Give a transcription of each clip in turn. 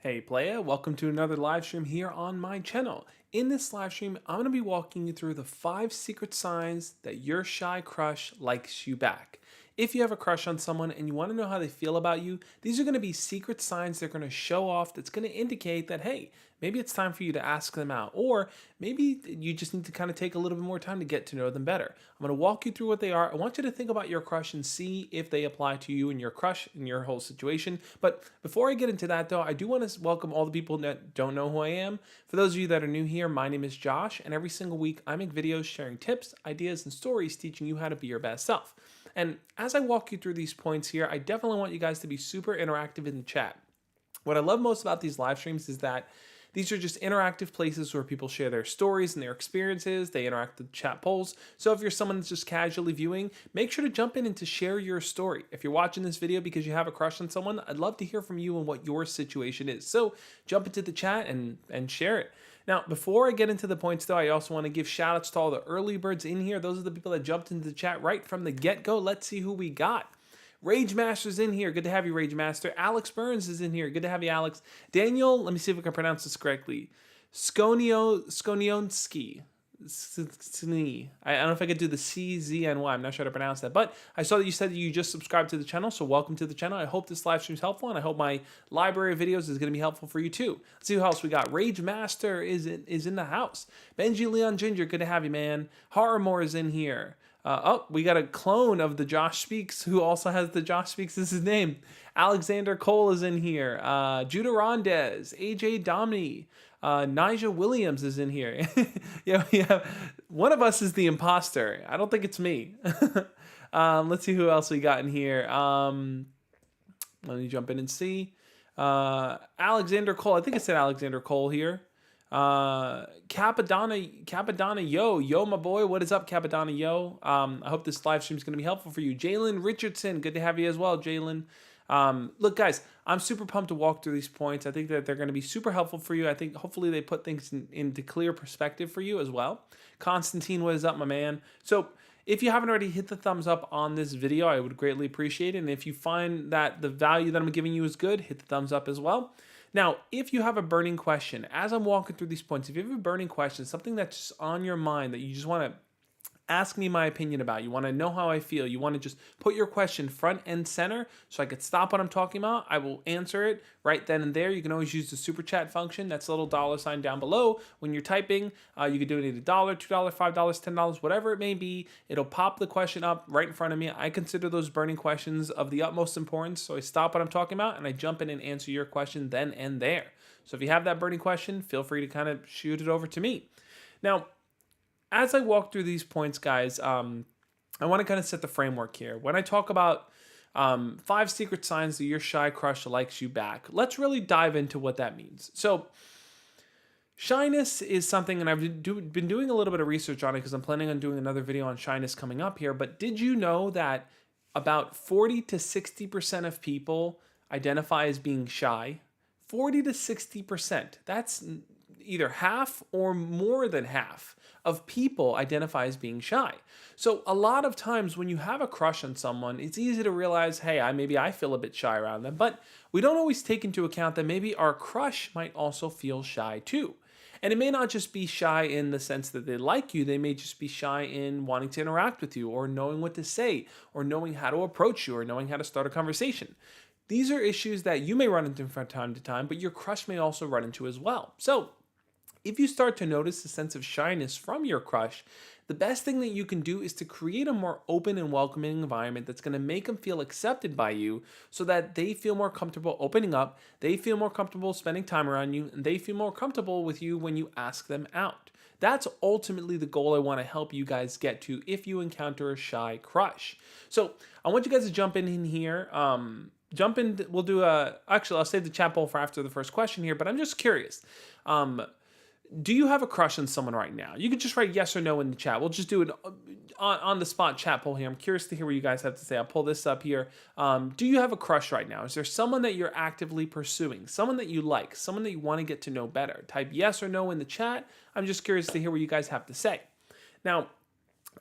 Hey playa, welcome to another live stream here on my channel. In this live stream, I'm going to be walking you through the 5 secret signs that your shy crush likes you back. If you have a crush on someone and you want to know how they feel about you, these are going to be secret signs they're going to show off that's going to indicate that, hey, maybe it's time for you to ask them out, or maybe you just need to kind of take a little bit more time to get to know them better. I'm going to walk you through what they are. I want you to think about your crush and see if they apply to you and your crush and your whole situation. But before I get into that though, I do want to welcome all the people that don't know who I am. For those of you that are new here, my name is Josh, and every single week I make videos sharing tips, ideas, and stories teaching you how to be your best self. And as I walk you through these points here, I definitely want you guys to be super interactive in the chat. What I love most about these live streams is that these are just interactive places where people share their stories and their experiences. They interact with chat polls. So if you're someone that's just casually viewing, make sure to jump in and to share your story. If you're watching this video because you have a crush on someone, I'd love to hear from you and what your situation is. So jump into the chat and share it. Now, before I get into the points though, I also want to give shout outs to all the early birds in here. Those are the people that jumped into the chat right from the get-go. Let's see who we got. Rage Master's in here. Good to have you, Rage Master. Alex Burns is in here. Good to have you, Alex. Daniel, let me see if I can pronounce this correctly. Skonionski. I don't know if I could do the CZNY. I'm not sure how to pronounce that. But I saw that you said that you just subscribed to the channel, so welcome to the channel. I hope this live stream is helpful, and I hope my library of videos is going to be helpful for you too. Let's see who else we got. Rage Master is in the house. Benji Leon Ginger, good to have you, man. Horrormore is in here. We got a clone of the Josh Speaks who also has the Josh Speaks as his name. Alexander Cole is in here. Judah Rondez, AJ Domney, Nigel Williams is in here. yeah, one of us is the imposter. I don't think it's me. Let's see who else we got in here. Let me jump in and see. Alexander Cole. I think it said Alexander Cole here. Capadonna yo my boy, what is up, Capadonna yo? I hope this live stream is going to be helpful for you. Jalen Richardson, good to have you as well, Jalen. Look guys, I'm super pumped to walk through these points. I think that they're going to be super helpful for you. I think hopefully they put things into clear perspective for you as well. Constantine, what is up, my man? So if you haven't already, hit the thumbs up on this video. I would greatly appreciate it. And if you find that the value that I'm giving you is good, hit the thumbs up as well. Now, if you have a burning question, as I'm walking through these points, if you have a burning question, something that's just on your mind that you just want to ask me my opinion about, you want to know how I feel, you want to just put your question front and center so I could stop what I'm talking about, I will answer it right then and there. You can always use the super chat function. That's a little $ down below. When you're typing, you can donate $1, $2, $5, $10, whatever it may be. It'll pop the question up right in front of me. I consider those burning questions of the utmost importance, so I stop what I'm talking about and I jump in and answer your question then and there. So if you have that burning question, feel free to kind of shoot it over to me. Now, as I walk through these points, guys, I want to kind of set the framework here. When I talk about 5 secret signs that your shy crush likes you back, let's really dive into what that means. So shyness is something, and I've been doing a little bit of research on it because I'm planning on doing another video on shyness coming up here. But did you know that about 40 to 60% of people identify as being shy? 40 to 60%. That's either half or more than half of people identify as being shy. So a lot of times when you have a crush on someone, it's easy to realize, hey, maybe I feel a bit shy around them, but we don't always take into account that maybe our crush might also feel shy too. And it may not just be shy in the sense that they like you, they may just be shy in wanting to interact with you, or knowing what to say, or knowing how to approach you, or knowing how to start a conversation. These are issues that you may run into from time to time, but your crush may also run into as well. So if you start to notice a sense of shyness from your crush, the best thing that you can do is to create a more open and welcoming environment that's going to make them feel accepted by you so that they feel more comfortable opening up, they feel more comfortable spending time around you, and they feel more comfortable with you when you ask them out. That's ultimately the goal I want to help you guys get to if you encounter a shy crush. So I want you guys to jump in here. We'll do actually, I'll save the chat poll for after the first question here, but I'm just curious. Do you have a crush on someone right now? You could just write yes or no in the chat. We'll just do an on the spot chat poll here. I'm curious to hear what you guys have to say. I'll pull this up here. Do you have a crush right now? Is there someone that you're actively pursuing? Someone that you like? Someone that you want to get to know better? Type yes or no in the chat. I'm just curious to hear what you guys have to say. Now,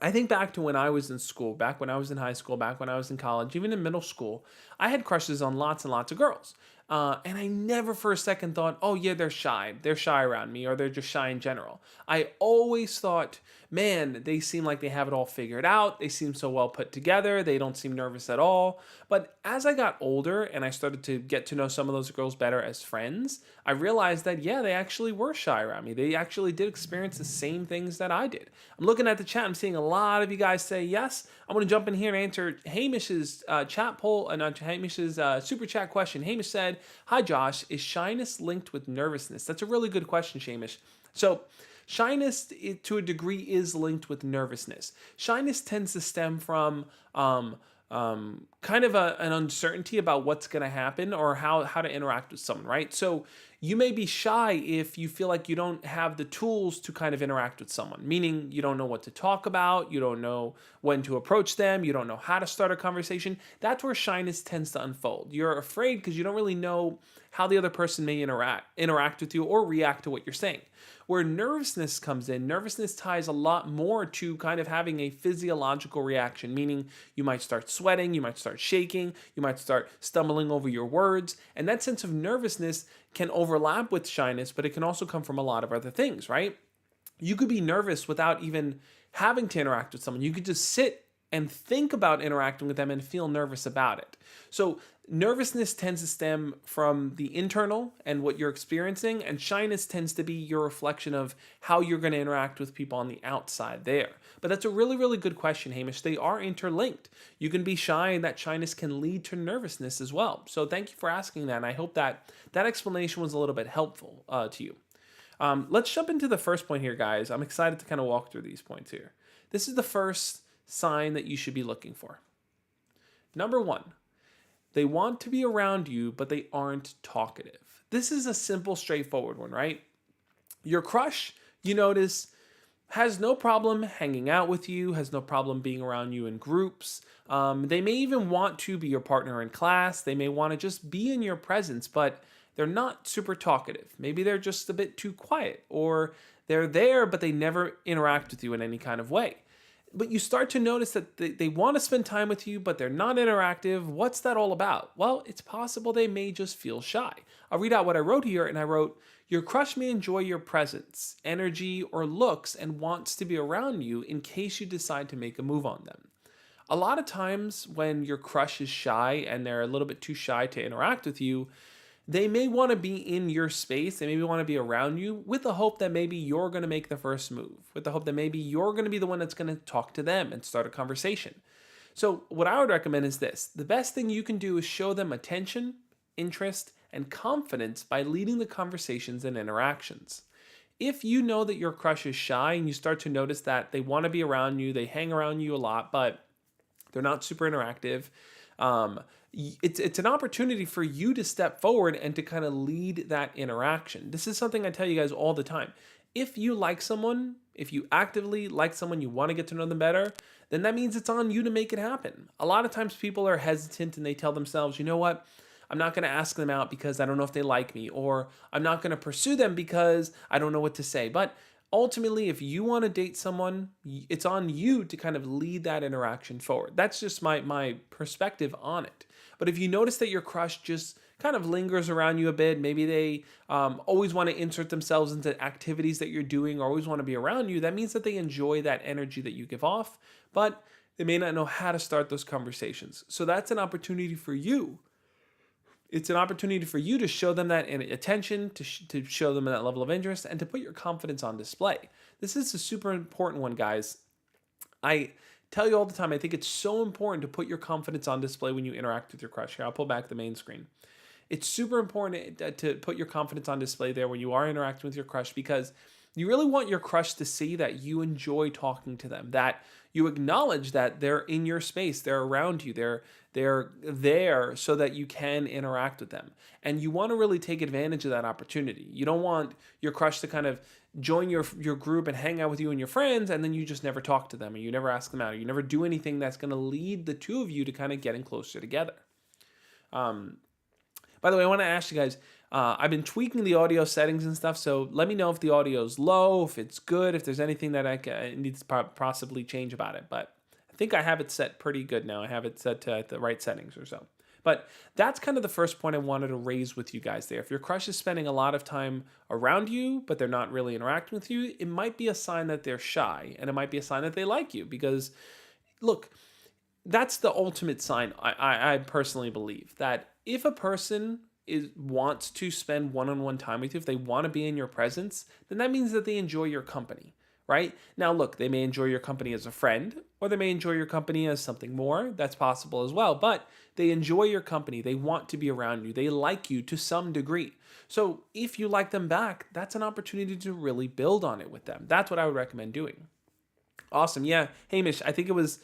I think back to when I was in school, back when I was in high school, back when I was in college, even in middle school, I had crushes on lots and lots of girls. And I never for a second thought, oh yeah, they're shy. They're shy around me, or they're just shy in general. I always thought, man, they seem like they have it all figured out. They seem so well put together. They don't seem nervous at all. But as I got older and I started to get to know some of those girls better as friends, I realized that, yeah, they actually were shy around me. They actually did experience the same things that I did. I'm looking at the chat. I'm seeing a lot of you guys say yes. I'm going to jump in here and answer Hamish's chat poll, not Hamish's super chat question. Hamish said, "Hi Josh, is shyness linked with nervousness?" That's a really good question, Hamish. So, shyness, to a degree, is linked with nervousness. Shyness tends to stem from kind of an uncertainty about what's going to happen or how to interact with someone, right? So you may be shy if you feel like you don't have the tools to kind of interact with someone, meaning you don't know what to talk about, you don't know when to approach them, you don't know how to start a conversation. That's where shyness tends to unfold. You're afraid because you don't really know how the other person may interact with you or react to what you're saying. Where nervousness comes in, nervousness ties a lot more to kind of having a physiological reaction, meaning you might start sweating, you might start shaking, you might start stumbling over your words. And that sense of nervousness can overlap with shyness, but it can also come from a lot of other things, right? You could be nervous without even having to interact with someone. You could just sit and think about interacting with them and feel nervous about it. So nervousness tends to stem from the internal and what you're experiencing, and shyness tends to be your reflection of how you're going to interact with people on the outside there. But that's a really, really good question, Hamish. They are interlinked. You can be shy, and that shyness can lead to nervousness as well. So thank you for asking that, and I hope that that explanation was a little bit helpful to you. Let's jump into the first point here, guys. I'm excited to kind of walk through these points here. This is the first sign that you should be looking for. Number one, they want to be around you, but they aren't talkative. This is a simple, straightforward one, right? Your crush, you notice, has no problem hanging out with you, has no problem being around you in groups. They may even want to be your partner in class. They may want to just be in your presence, but they're not super talkative. Maybe they're just a bit too quiet, or they're there, but they never interact with you in any kind of way. But you start to notice that they want to spend time with you, but they're not interactive. What's that all about? Well, it's possible they may just feel shy. I'll read out what I wrote here, and I wrote, your crush may enjoy your presence, energy, or looks and wants to be around you in case you decide to make a move on them. A lot of times when your crush is shy and they're a little bit too shy to interact with you, they may want to be in your space. They maybe want to be around you with the hope that maybe you're going to make the first move, with the hope that maybe you're going to be the one that's going to talk to them and start a conversation. So what I would recommend is this. The best thing you can do is show them attention, interest, and confidence by leading the conversations and interactions. If you know that your crush is shy and you start to notice that they want to be around you, they hang around you a lot, but they're not super interactive, it's an opportunity for you to step forward and to kind of lead that interaction. This is something I tell you guys all the time. If you like someone, if you actively like someone, you want to get to know them better, then that means it's on you to make it happen. A lot of times people are hesitant and they tell themselves, you know what? I'm not going to ask them out because I don't know if they like me, or I'm not going to pursue them because I don't know what to say. But ultimately, if you want to date someone, it's on you to kind of lead that interaction forward. That's just my perspective on it. But if you notice that your crush just kind of lingers around you a bit, maybe they always want to insert themselves into activities that you're doing or always want to be around you, that means that they enjoy that energy that you give off, but they may not know how to start those conversations. So that's an opportunity for you. It's an opportunity for you to show them that attention, to show them that level of interest, and to put your confidence on display. This is a super important one, guys. I tell you all the time, I think it's so important to put your confidence on display when you interact with your crush. Here, I'll pull back the main screen. It's super important to put your confidence on display there when you are interacting with your crush, because you really want your crush to see that you enjoy talking to them, that you acknowledge that they're in your space, they're around you, they're there so that you can interact with them. And you want to really take advantage of that opportunity. You don't want your crush to kind of join your group and hang out with you and your friends, and then you just never talk to them, or you never ask them out, or you never do anything that's going to lead the two of you to kind of getting closer together. By the way, I want to ask you guys, I've been tweaking the audio settings and stuff, so let me know if the audio is low, if it's good, if there's anything that I need to possibly change about it. But I think I have it set pretty good now. I have it set to the right settings or so. But that's kind of the first point I wanted to raise with you guys there. If your crush is spending a lot of time around you, but they're not really interacting with you, it might be a sign that they're shy, and it might be a sign that they like you. Because, look, that's the ultimate sign, I personally believe, that if a person wants to spend one-on-one time with you, if they want to be in your presence, then that means that they enjoy your company, right? Now, look, they may enjoy your company as a friend, or they may enjoy your company as something more. That's possible as well. But they enjoy your company. They want to be around you. They like you to some degree. So if you like them back, that's an opportunity to really build on it with them. That's what I would recommend doing. Awesome. Yeah. Hamish, I think it was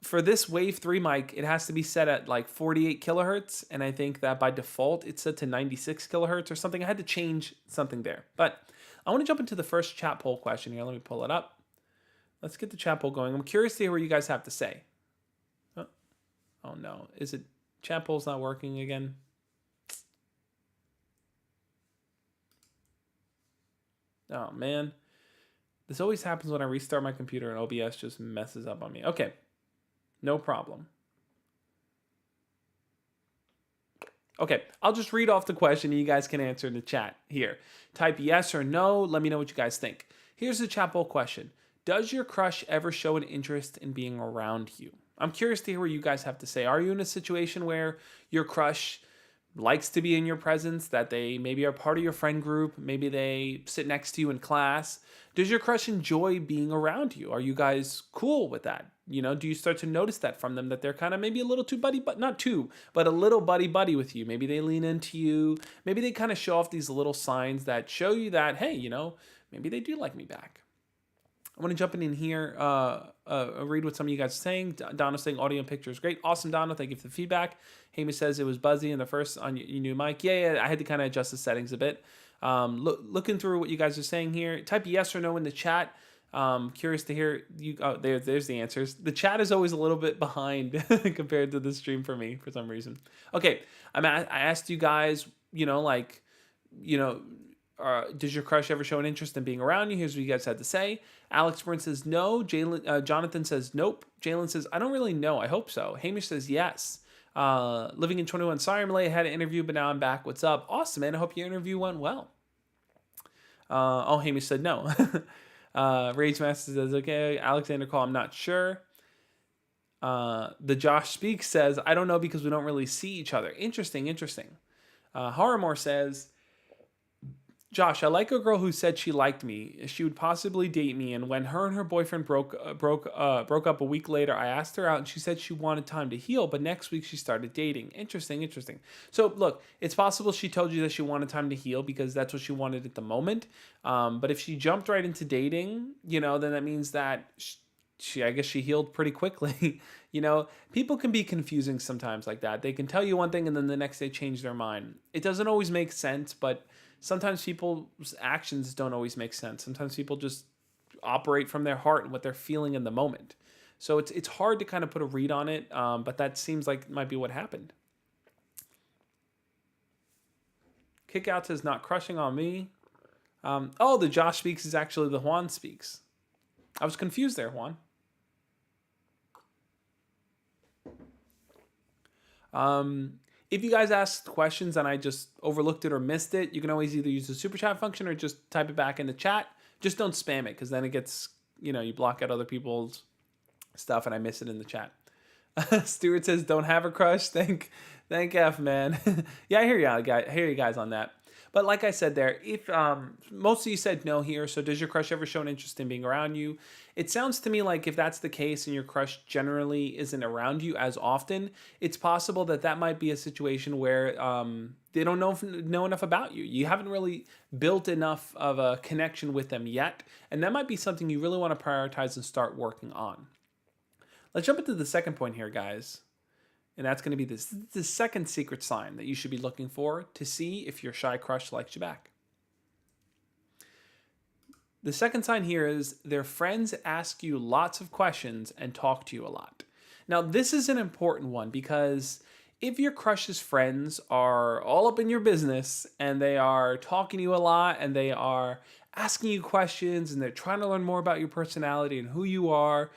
for this Wave 3 mic, it has to be set at like 48 kilohertz. And I think that by default, it's set to 96 kilohertz or something. I had to change something there. But I want to jump into the first chat poll question here. Let me pull it up. Let's get the chat poll going. I'm curious to hear what you guys have to say. Oh no. Is it chat poll's not working again? Oh man. This always happens when I restart my computer and OBS just messes up on me. Okay. No problem. Okay, I'll just read off the question and you guys can answer in the chat here. Type yes or no. Let me know what you guys think. Here's the chat poll question. Does your crush ever show an interest in being around you? I'm curious to hear what you guys have to say. Are you in a situation where your crush likes to be in your presence, that they maybe are part of your friend group, maybe they sit next to you in class? Does your crush enjoy being around you? Are you guys cool with that? You know, do you start to notice that from them, that they're kind of maybe a little too buddy, but not too, but a little buddy with you? Maybe they lean into you. Maybe they kind of show off these little signs that show you that, hey, you know, maybe they do like me back. I want to jump in here, read what some of you guys are saying. Donna's saying audio and picture is great. Awesome, Donna. Thank you for the feedback. Hamish says it was buzzy in the first on your new mic. Yeah, I had to kind of adjust the settings a bit. Looking through what you guys are saying here. Type yes or no in the chat. Curious to hear you. Oh, there's the answers. The chat is always a little bit behind compared to the stream for me for some reason. Okay, I asked you guys, does your crush ever show an interest in being around you? Here's what you guys had to say. Alex Burns says no. Jonathan says nope. Jalen says, I don't really know. I hope so. Hamish says yes. Living in 21. Sorry I'm late. I had an interview, but now I'm back. What's up? Awesome, man. I hope your interview went well. Hamish said no. Rage Master says, okay. Alexander Call, I'm not sure. The Josh Speaks says, I don't know because we don't really see each other. Interesting. Horrormore says, Josh, I like a girl who said she liked me. She would possibly date me, and when her and her boyfriend broke up a week later, I asked her out, and she said she wanted time to heal, but next week she started dating. Interesting. So, look, it's possible she told you that she wanted time to heal because that's what she wanted at the moment. But if she jumped right into dating, then that means that I guess she healed pretty quickly. People can be confusing sometimes like that. They can tell you one thing, and then the next day change their mind. It doesn't always make sense, but sometimes people's actions don't always make sense. Sometimes people just operate from their heart and what they're feeling in the moment. So it's hard to kind of put a read on it, but that seems like it might be what happened. Kickout says not crushing on me. The Josh Speaks is actually the Juan Speaks. I was confused there, Juan. If you guys asked questions and I just overlooked it or missed it, you can always either use the super chat function or just type it back in the chat. Just don't spam it because then it gets, you block out other people's stuff and I miss it in the chat. Stuart says, don't have a crush. Thank F, man. Yeah, I hear you guys on that. But like I said there, if most of you said no here, so does your crush ever show an interest in being around you? It sounds to me like if that's the case and your crush generally isn't around you as often, it's possible that might be a situation where they don't know enough about you. You haven't really built enough of a connection with them yet, and that might be something you really want to prioritize and start working on. Let's jump into the second point here, guys. And that's going to be the second secret sign that you should be looking for to see if your shy crush likes you back. The second sign here is their friends ask you lots of questions and talk to you a lot. Now, this is an important one because if your crush's friends are all up in your business and they are talking to you a lot and they are asking you questions and they're trying to learn more about your personality and who you are,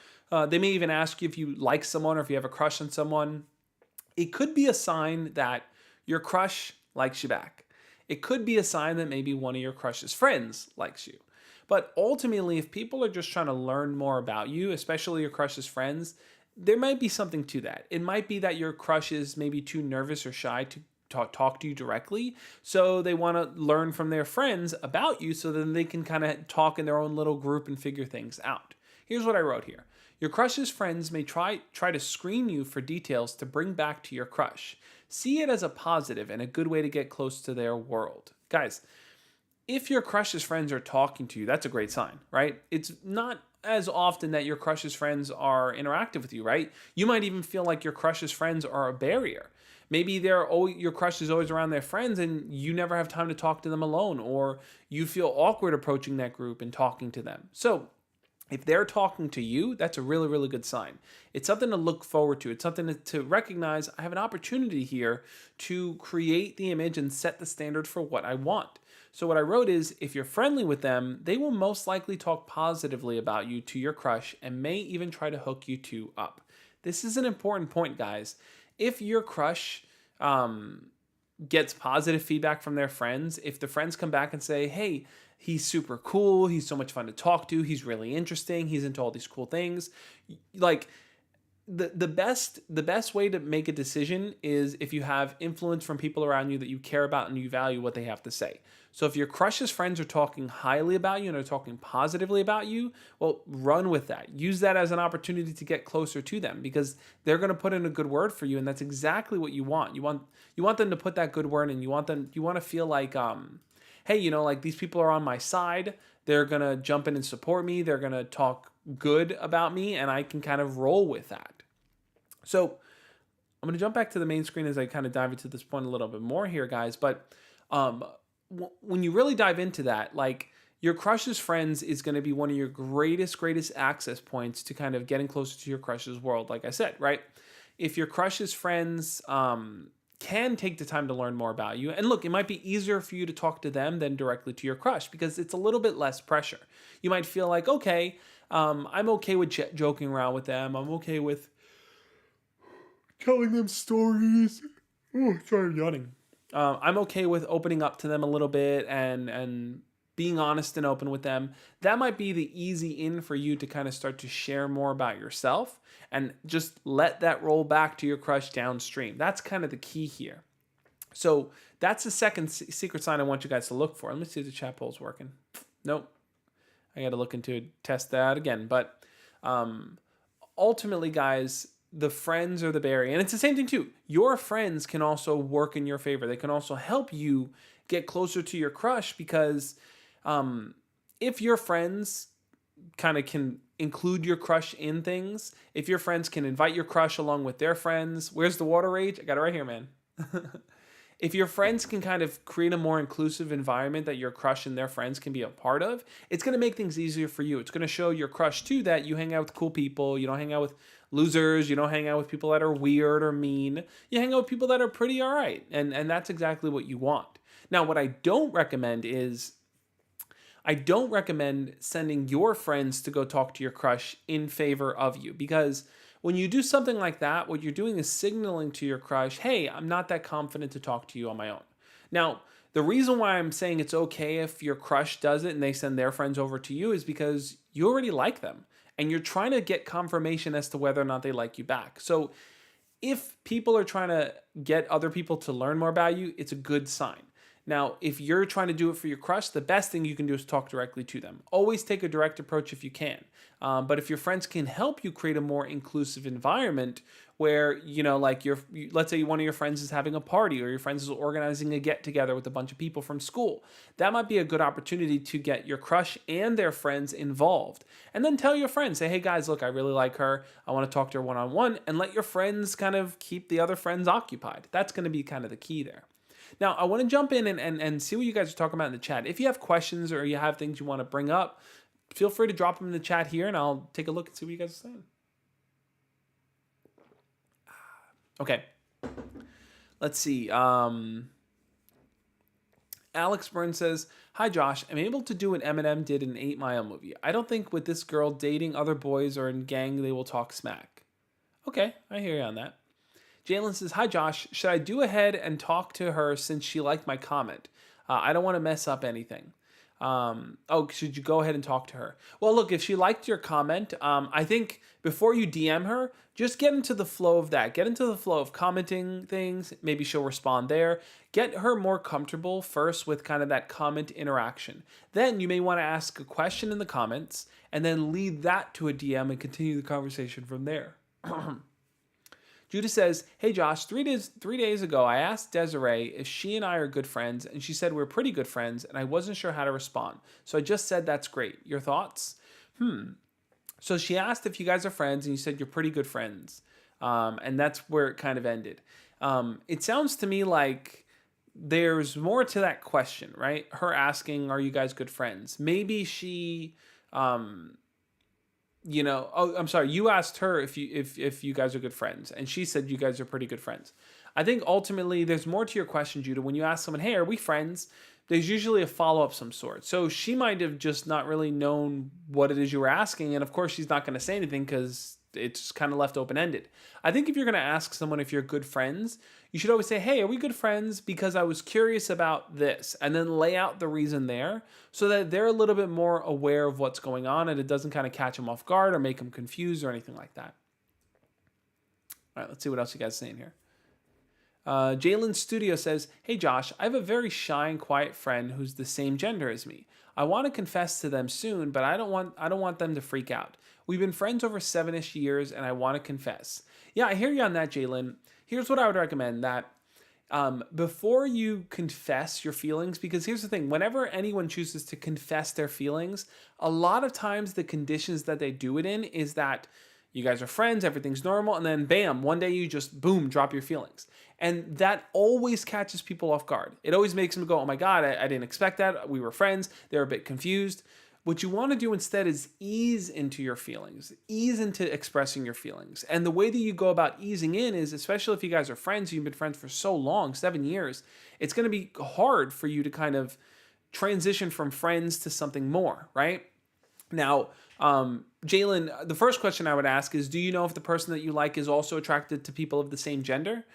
they may even ask you if you like someone or if you have a crush on someone. It could be a sign that your crush likes you back. It could be a sign that maybe one of your crush's friends likes you. But ultimately, if people are just trying to learn more about you, especially your crush's friends, there might be something to that. It might be that your crush is maybe too nervous or shy to talk to you directly. So they want to learn from their friends about you so then they can kind of talk in their own little group and figure things out. Here's what I wrote here. Your crush's friends may try to screen you for details to bring back to your crush. See it as a positive and a good way to get close to their world. Guys, if your crush's friends are talking to you, that's a great sign, right? It's not as often that your crush's friends are interactive with you, right? You might even feel like your crush's friends are a barrier. Maybe your crush is always around their friends and you never have time to talk to them alone, or you feel awkward approaching that group and talking to them. So if they're talking to you, that's a really, really good sign. It's something to look forward to. It's something to recognize I have an opportunity here to create the image and set the standard for what I want. So what I wrote is, if you're friendly with them, they will most likely talk positively about you to your crush and may even try to hook you two up. This is an important point, guys. If your crush gets positive feedback from their friends, if the friends come back and say, hey, he's super cool, he's so much fun to talk to, he's really interesting, he's into all these cool things, like the best way to make a decision is if you have influence from people around you that you care about and you value what they have to say. So if your crush's friends are talking highly about you and are talking positively about you, well, run with that. Use that as an opportunity to get closer to them because they're going to put in a good word for you, and that's exactly what you want. You want them to put that good word in. You want to feel like hey, like these people are on my side. They're going to jump in and support me. They're going to talk good about me, and I can kind of roll with that. So I'm going to jump back to the main screen as I kind of dive into this point a little bit more here, guys. But when you really dive into that, like your crush's friends is going to be one of your greatest access points to kind of getting closer to your crush's world, like I said, right? If your crush's friends can take the time to learn more about you, and look, it might be easier for you to talk to them than directly to your crush because it's a little bit less pressure. You might feel like, okay, I'm okay with joking around with them. I'm okay with telling them stories. Oh, sorry, I'm yawning. I'm okay with opening up to them a little bit and being honest and open with them. That might be the easy in for you to kind of start to share more about yourself and just let that roll back to your crush downstream. That's kind of the key here. So that's the second secret sign I want you guys to look for. Let me see if the chat poll's working. Nope. I got to look into test that again. But ultimately, guys, the friends are the barrier. And it's the same thing too. Your friends can also work in your favor. They can also help you get closer to your crush because if your friends kind of can include your crush in things, if your friends can invite your crush along with their friends, where's the water rage? I got it right here, man. If your friends can kind of create a more inclusive environment that your crush and their friends can be a part of, it's going to make things easier for you. It's going to show your crush too that you hang out with cool people. You don't hang out with losers. You don't hang out with people that are weird or mean. You hang out with people that are pretty all right. And that's exactly what you want. Now, what I don't recommend is I don't recommend sending your friends to go talk to your crush in favor of you because when you do something like that, what you're doing is signaling to your crush, hey, I'm not that confident to talk to you on my own. Now, the reason why I'm saying it's okay if your crush does it and they send their friends over to you is because you already like them and you're trying to get confirmation as to whether or not they like you back. So if people are trying to get other people to learn more about you, it's a good sign. Now, if you're trying to do it for your crush, the best thing you can do is talk directly to them. Always take a direct approach if you can. But if your friends can help you create a more inclusive environment where, like let's say one of your friends is having a party or your friends is organizing a get together with a bunch of people from school, that might be a good opportunity to get your crush and their friends involved. And then tell your friends, say, hey guys, look, I really like her. I want to talk to her one-on-one, and let your friends kind of keep the other friends occupied. That's going to be kind of the key there. Now, I want to jump in and see what you guys are talking about in the chat. If you have questions or you have things you want to bring up, feel free to drop them in the chat here, and I'll take a look and see what you guys are saying. Okay. Let's see. Alex Burns says, hi, Josh. I'm able to do what Eminem did in 8 Mile movie. I don't think with this girl dating other boys or in gang, they will talk smack. Okay, I hear you on that. Jalen says, "Hi Josh, should I do ahead and talk to her since she liked my comment? I don't want to mess up anything." Should you go ahead and talk to her? Well, look, if she liked your comment, I think before you DM her, just get into the flow of that. Get into the flow of commenting things. Maybe she'll respond there. Get her more comfortable first with kind of that comment interaction. Then you may want to ask a question in the comments and then lead that to a DM and continue the conversation from there. Judah says, "Hey Josh, 3 days ago, I asked Desiree if she and I are good friends, and she said we're pretty good friends, and I wasn't sure how to respond. So I just said that's great. Your thoughts?" So she asked if you guys are friends, and you said you're pretty good friends, and that's where it kind of ended. It sounds to me like there's more to that question, right? Her asking, "Are you guys good friends?" Maybe she. I'm sorry, you asked her if you guys are good friends, and she said you guys are pretty good friends. I think ultimately there's more to your question, Judah. When you ask someone, "Hey, are we friends?" there's usually a follow-up some sort. So she might have just not really known what it is you were asking, and of course she's not going to say anything because it's kind of left open-ended. I think if you're going to ask someone if you're good friends, you should always say, "Hey, are we good friends? Because I was curious about this," and then lay out the reason there so that they're a little bit more aware of what's going on and it doesn't kind of catch them off guard or make them confused or anything like that. All right, let's see what else you guys are saying here. Jalen Studio says, "Hey Josh, I have a very shy and quiet friend who's the same gender as me. I want to confess to them soon, but I don't want them to freak out. We've been friends over 7-ish years, and I want to confess." Yeah, I hear you on that, Jalen. Here's what I would recommend: that before you confess your feelings, because here's the thing, whenever anyone chooses to confess their feelings, a lot of times the conditions that they do it in is that you guys are friends, everything's normal, and then bam, one day you just boom, drop your feelings. And that always catches people off guard. It always makes them go, "Oh my God, I didn't expect that. We were friends." They're a bit confused. What you want to do instead is ease into your feelings, ease into expressing your feelings. And the way that you go about easing in is, especially if you guys are friends, you've been friends for so long, 7 years, it's going to be hard for you to kind of transition from friends to something more, right? Now, Jalen, the first question I would ask is, do you know if the person that you like is also attracted to people of the same gender?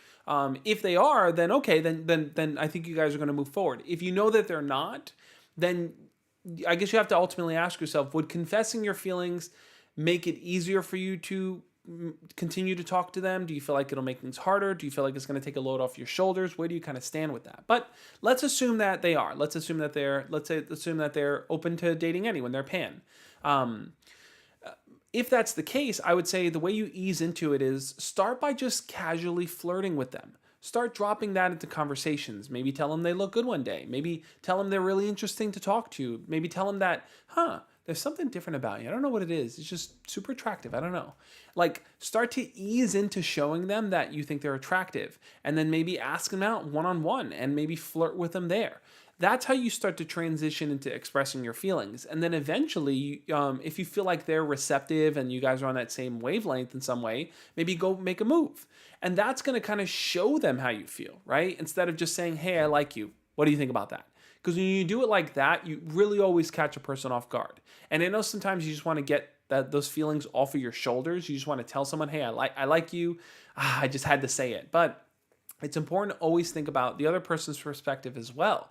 If they are, then okay, then I think you guys are going to move forward. If you know that they're not, then I guess you have to ultimately ask yourself, would confessing your feelings make it easier for you to continue to talk to them? Do you feel like it'll make things harder? Do you feel like it's going to take a load off your shoulders? Where do you kind of stand with that? But let's assume that they are. Let's assume that they're open to dating anyone. They're pan. If that's the case, I would say the way you ease into it is start by just casually flirting with them. Start dropping that into conversations. Maybe tell them they look good one day. Maybe tell them they're really interesting to talk to. Maybe tell them that, there's something different about you. I don't know what it is. It's just super attractive. I don't know. Like, start to ease into showing them that you think they're attractive. And then maybe ask them out one-on-one and maybe flirt with them there. That's how you start to transition into expressing your feelings. And then eventually, if you feel like they're receptive and you guys are on that same wavelength in some way, maybe go make a move. And that's going to kind of show them how you feel, right? Instead of just saying, "Hey, I like you. What do you think about that?" Because when you do it like that, you really always catch a person off guard. And I know sometimes you just want to get those feelings off of your shoulders. You just want to tell someone, "Hey, I like you. I just had to say it." But it's important to always think about the other person's perspective as well.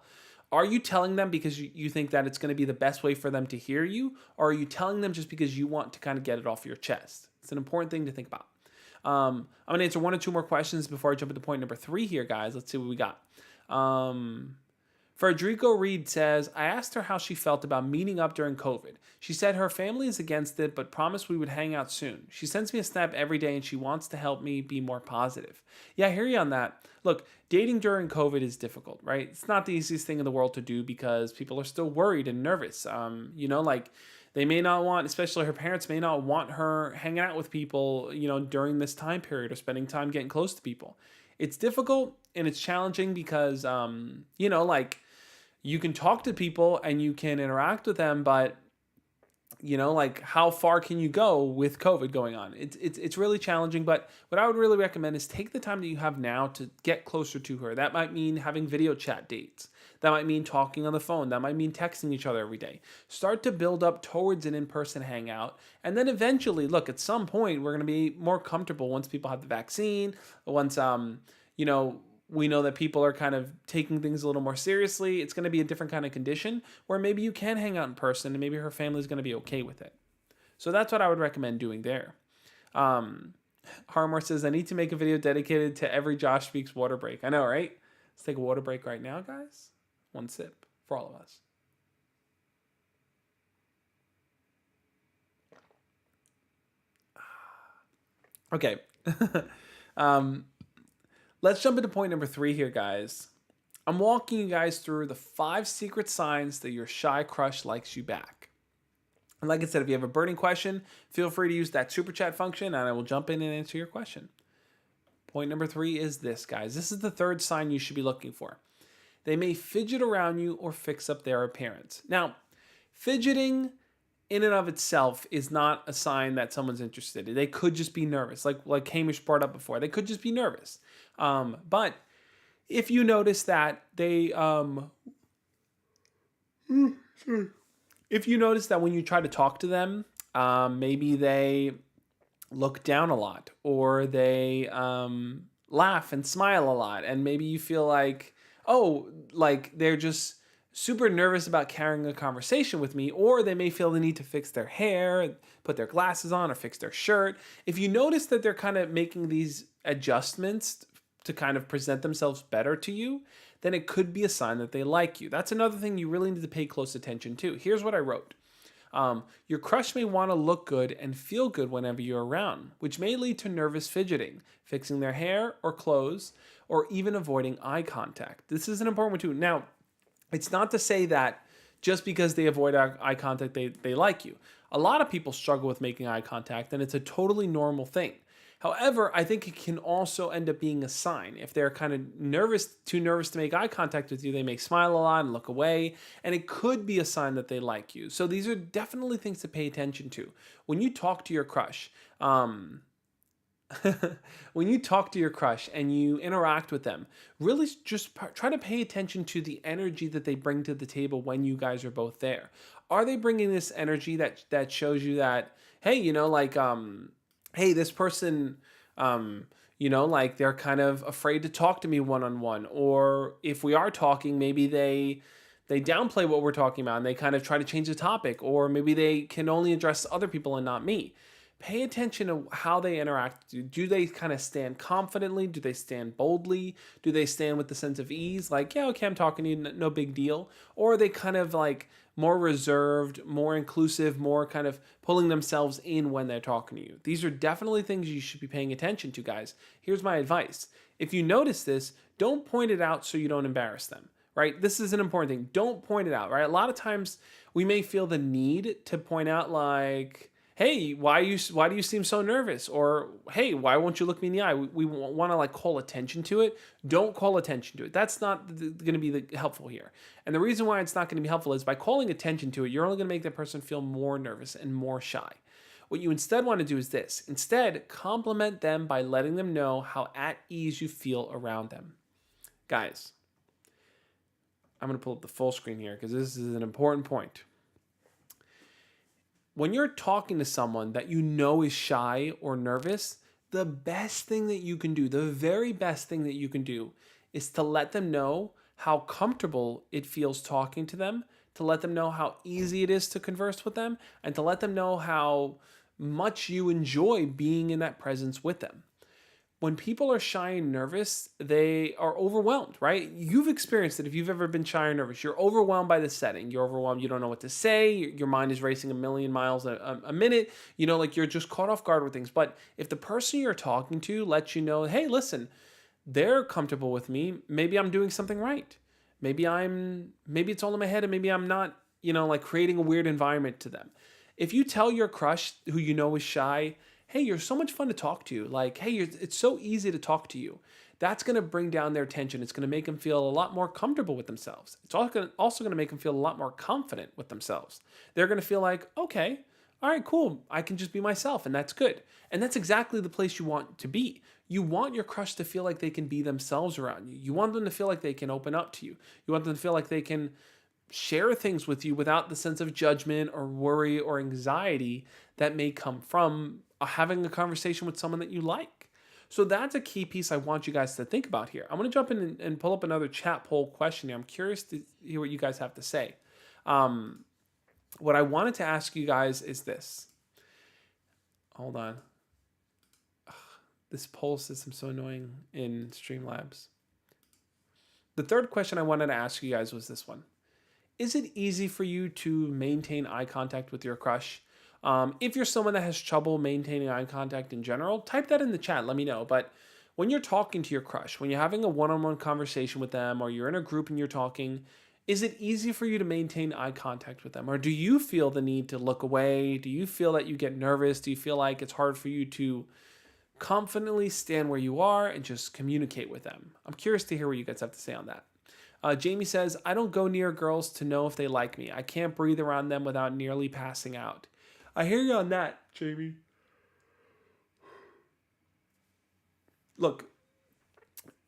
Are you telling them because you think that it's going to be the best way for them to hear you? Or are you telling them just because you want to kind of get it off your chest? It's an important thing to think about. I'm going to answer 1 or 2 more questions before I jump into point number 3 here, guys. Let's see what we got. Frederico Reed says, "I asked her how she felt about meeting up during COVID. She said her family is against it, but promised we would hang out soon. She sends me a snap every day and she wants to help me be more positive." Yeah, I hear you on that. Look, dating during COVID is difficult, right? It's not the easiest thing in the world to do because people are still worried and nervous. They may not want, especially her parents may not want her hanging out with people, during this time period or spending time getting close to people. It's difficult and it's challenging because, you can talk to people and you can interact with them, but like how far can you go with COVID going on? It's really challenging, but what I would really recommend is take the time that you have now to get closer to her. That might mean having video chat dates. That might mean talking on the phone. That might mean texting each other every day. Start to build up towards an in-person hangout. And then eventually, look, at some point, we're going to be more comfortable once people have the vaccine, once, we know that people are kind of taking things a little more seriously. It's going to be a different kind of condition where maybe you can hang out in person and maybe her family is going to be okay with it. So that's what I would recommend doing there. Harmore says, I need to make a video dedicated to every Josh Speaks water break. I know, right? Let's take a water break right now, guys. One sip for all of us. Okay. Let's jump into point number 3 here, guys. I'm walking you guys through the 5 secret signs that your shy crush likes you back. And like I said, if you have a burning question, feel free to use that super chat function and I will jump in and answer your question. Point number 3 is this, guys. This is the 3rd sign you should be looking for. They may fidget around you or fix up their appearance. Now, fidgeting in and of itself is not a sign that someone's interested. They could just be nervous, like Hamish brought up before. They could just be nervous. But if you notice that if you notice that when you try to talk to them, maybe they look down a lot, or they laugh and smile a lot, and maybe you feel like, like they're just super nervous about carrying a conversation with me, or they may feel the need to fix their hair, put their glasses on, or fix their shirt. If you notice that they're kind of making these adjustments to kind of present themselves better to you, then it could be a sign that they like you. That's another thing you really need to pay close attention to. Here's what I wrote. Your crush may want to look good and feel good whenever you're around, which may lead to nervous fidgeting, fixing their hair or clothes, or even avoiding eye contact. This is an important one too. Now, it's not to say that just because they avoid eye contact, they like you. A lot of people struggle with making eye contact, and it's a totally normal thing. However, I think it can also end up being a sign. If they're kind of too nervous to make eye contact with you, they may smile a lot and look away, and it could be a sign that they like you. So these are definitely things to pay attention to. When you talk to your crush, when you talk to your crush and you interact with them, really just try to pay attention to the energy that they bring to the table when you guys are both there. Are they bringing this energy that shows you that, hey, hey, this person, like they're kind of afraid to talk to me one-on-one, or if we are talking, maybe they downplay what we're talking about and they kind of try to change the topic, or maybe they can only address other people and not me. Pay attention to how they interact. Do they kind of stand confidently? Do they stand boldly? Do they stand with the sense of ease? Like, yeah, okay, I'm talking to you, no big deal. Or are they kind of like more reserved, more inclusive, more kind of pulling themselves in when they're talking to you? These are definitely things you should be paying attention to, guys. Here's my advice. If you notice this, don't point it out so you don't embarrass them, right? This is an important thing. Don't point it out, right? A lot of times we may feel the need to point out like, hey, why do you seem so nervous? Or, hey, why won't you look me in the eye? We want to like call attention to it. Don't call attention to it. That's not going to be helpful here. And the reason why it's not going to be helpful is by calling attention to it, you're only going to make that person feel more nervous and more shy. What you instead want to do is this. Instead, compliment them by letting them know how at ease you feel around them. Guys, I'm going to pull up the full screen here because this is an important point. When you're talking to someone that you know is shy or nervous, the best thing that you can do, the very best thing that you can do, is to let them know how comfortable it feels talking to them, to let them know how easy it is to converse with them, and to let them know how much you enjoy being in that presence with them. When people are shy and nervous, they are overwhelmed, right? You've experienced it if you've ever been shy or nervous. You're overwhelmed by the setting. You're overwhelmed. You don't know what to say. Your mind is racing a million miles a minute. Like you're just caught off guard with things. But if the person you're talking to lets you know, hey, listen, they're comfortable with me. Maybe I'm doing something right. Maybe it's all in my head and maybe I'm not, like creating a weird environment to them. If you tell your crush who you know is shy, hey, you're so much fun to talk to. Like, hey, it's so easy to talk to you. That's going to bring down their tension. It's going to make them feel a lot more comfortable with themselves. It's also going to make them feel a lot more confident with themselves. They're going to feel like, okay, all right, cool. I can just be myself, and that's good. And that's exactly the place you want to be. You want your crush to feel like they can be themselves around you. You want them to feel like they can open up to you. You want them to feel like they can share things with you without the sense of judgment or worry or anxiety that may come from having a conversation with someone that you like. So that's a key piece I want you guys to think about here. I'm going to jump in and pull up another chat poll question here. I'm curious to hear what you guys have to say. What I wanted to ask you guys is this. Hold on. Ugh, this poll system's so annoying in Streamlabs. The third question I wanted to ask you guys was this one. Is it easy for you to maintain eye contact with your crush? If you're someone that has trouble maintaining eye contact in general, type that in the chat. Let me know. But when you're talking to your crush, when you're having a one-on-one conversation with them, or you're in a group and you're talking, is it easy for you to maintain eye contact with them? Or do you feel the need to look away? Do you feel that you get nervous? Do you feel like it's hard for you to confidently stand where you are and just communicate with them? I'm curious to hear what you guys have to say on that. Jamie says, I don't go near girls to know if they like me. I can't breathe around them without nearly passing out. I hear you on that, Jamie. Look,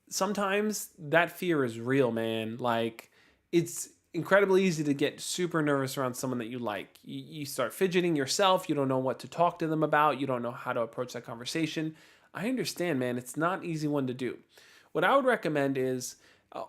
sometimes that fear is real, man. Like, it's incredibly easy to get super nervous around someone that you like. You start fidgeting yourself. You don't know what to talk to them about. You don't know how to approach that conversation. I understand, man. It's not an easy one to do. What I would recommend is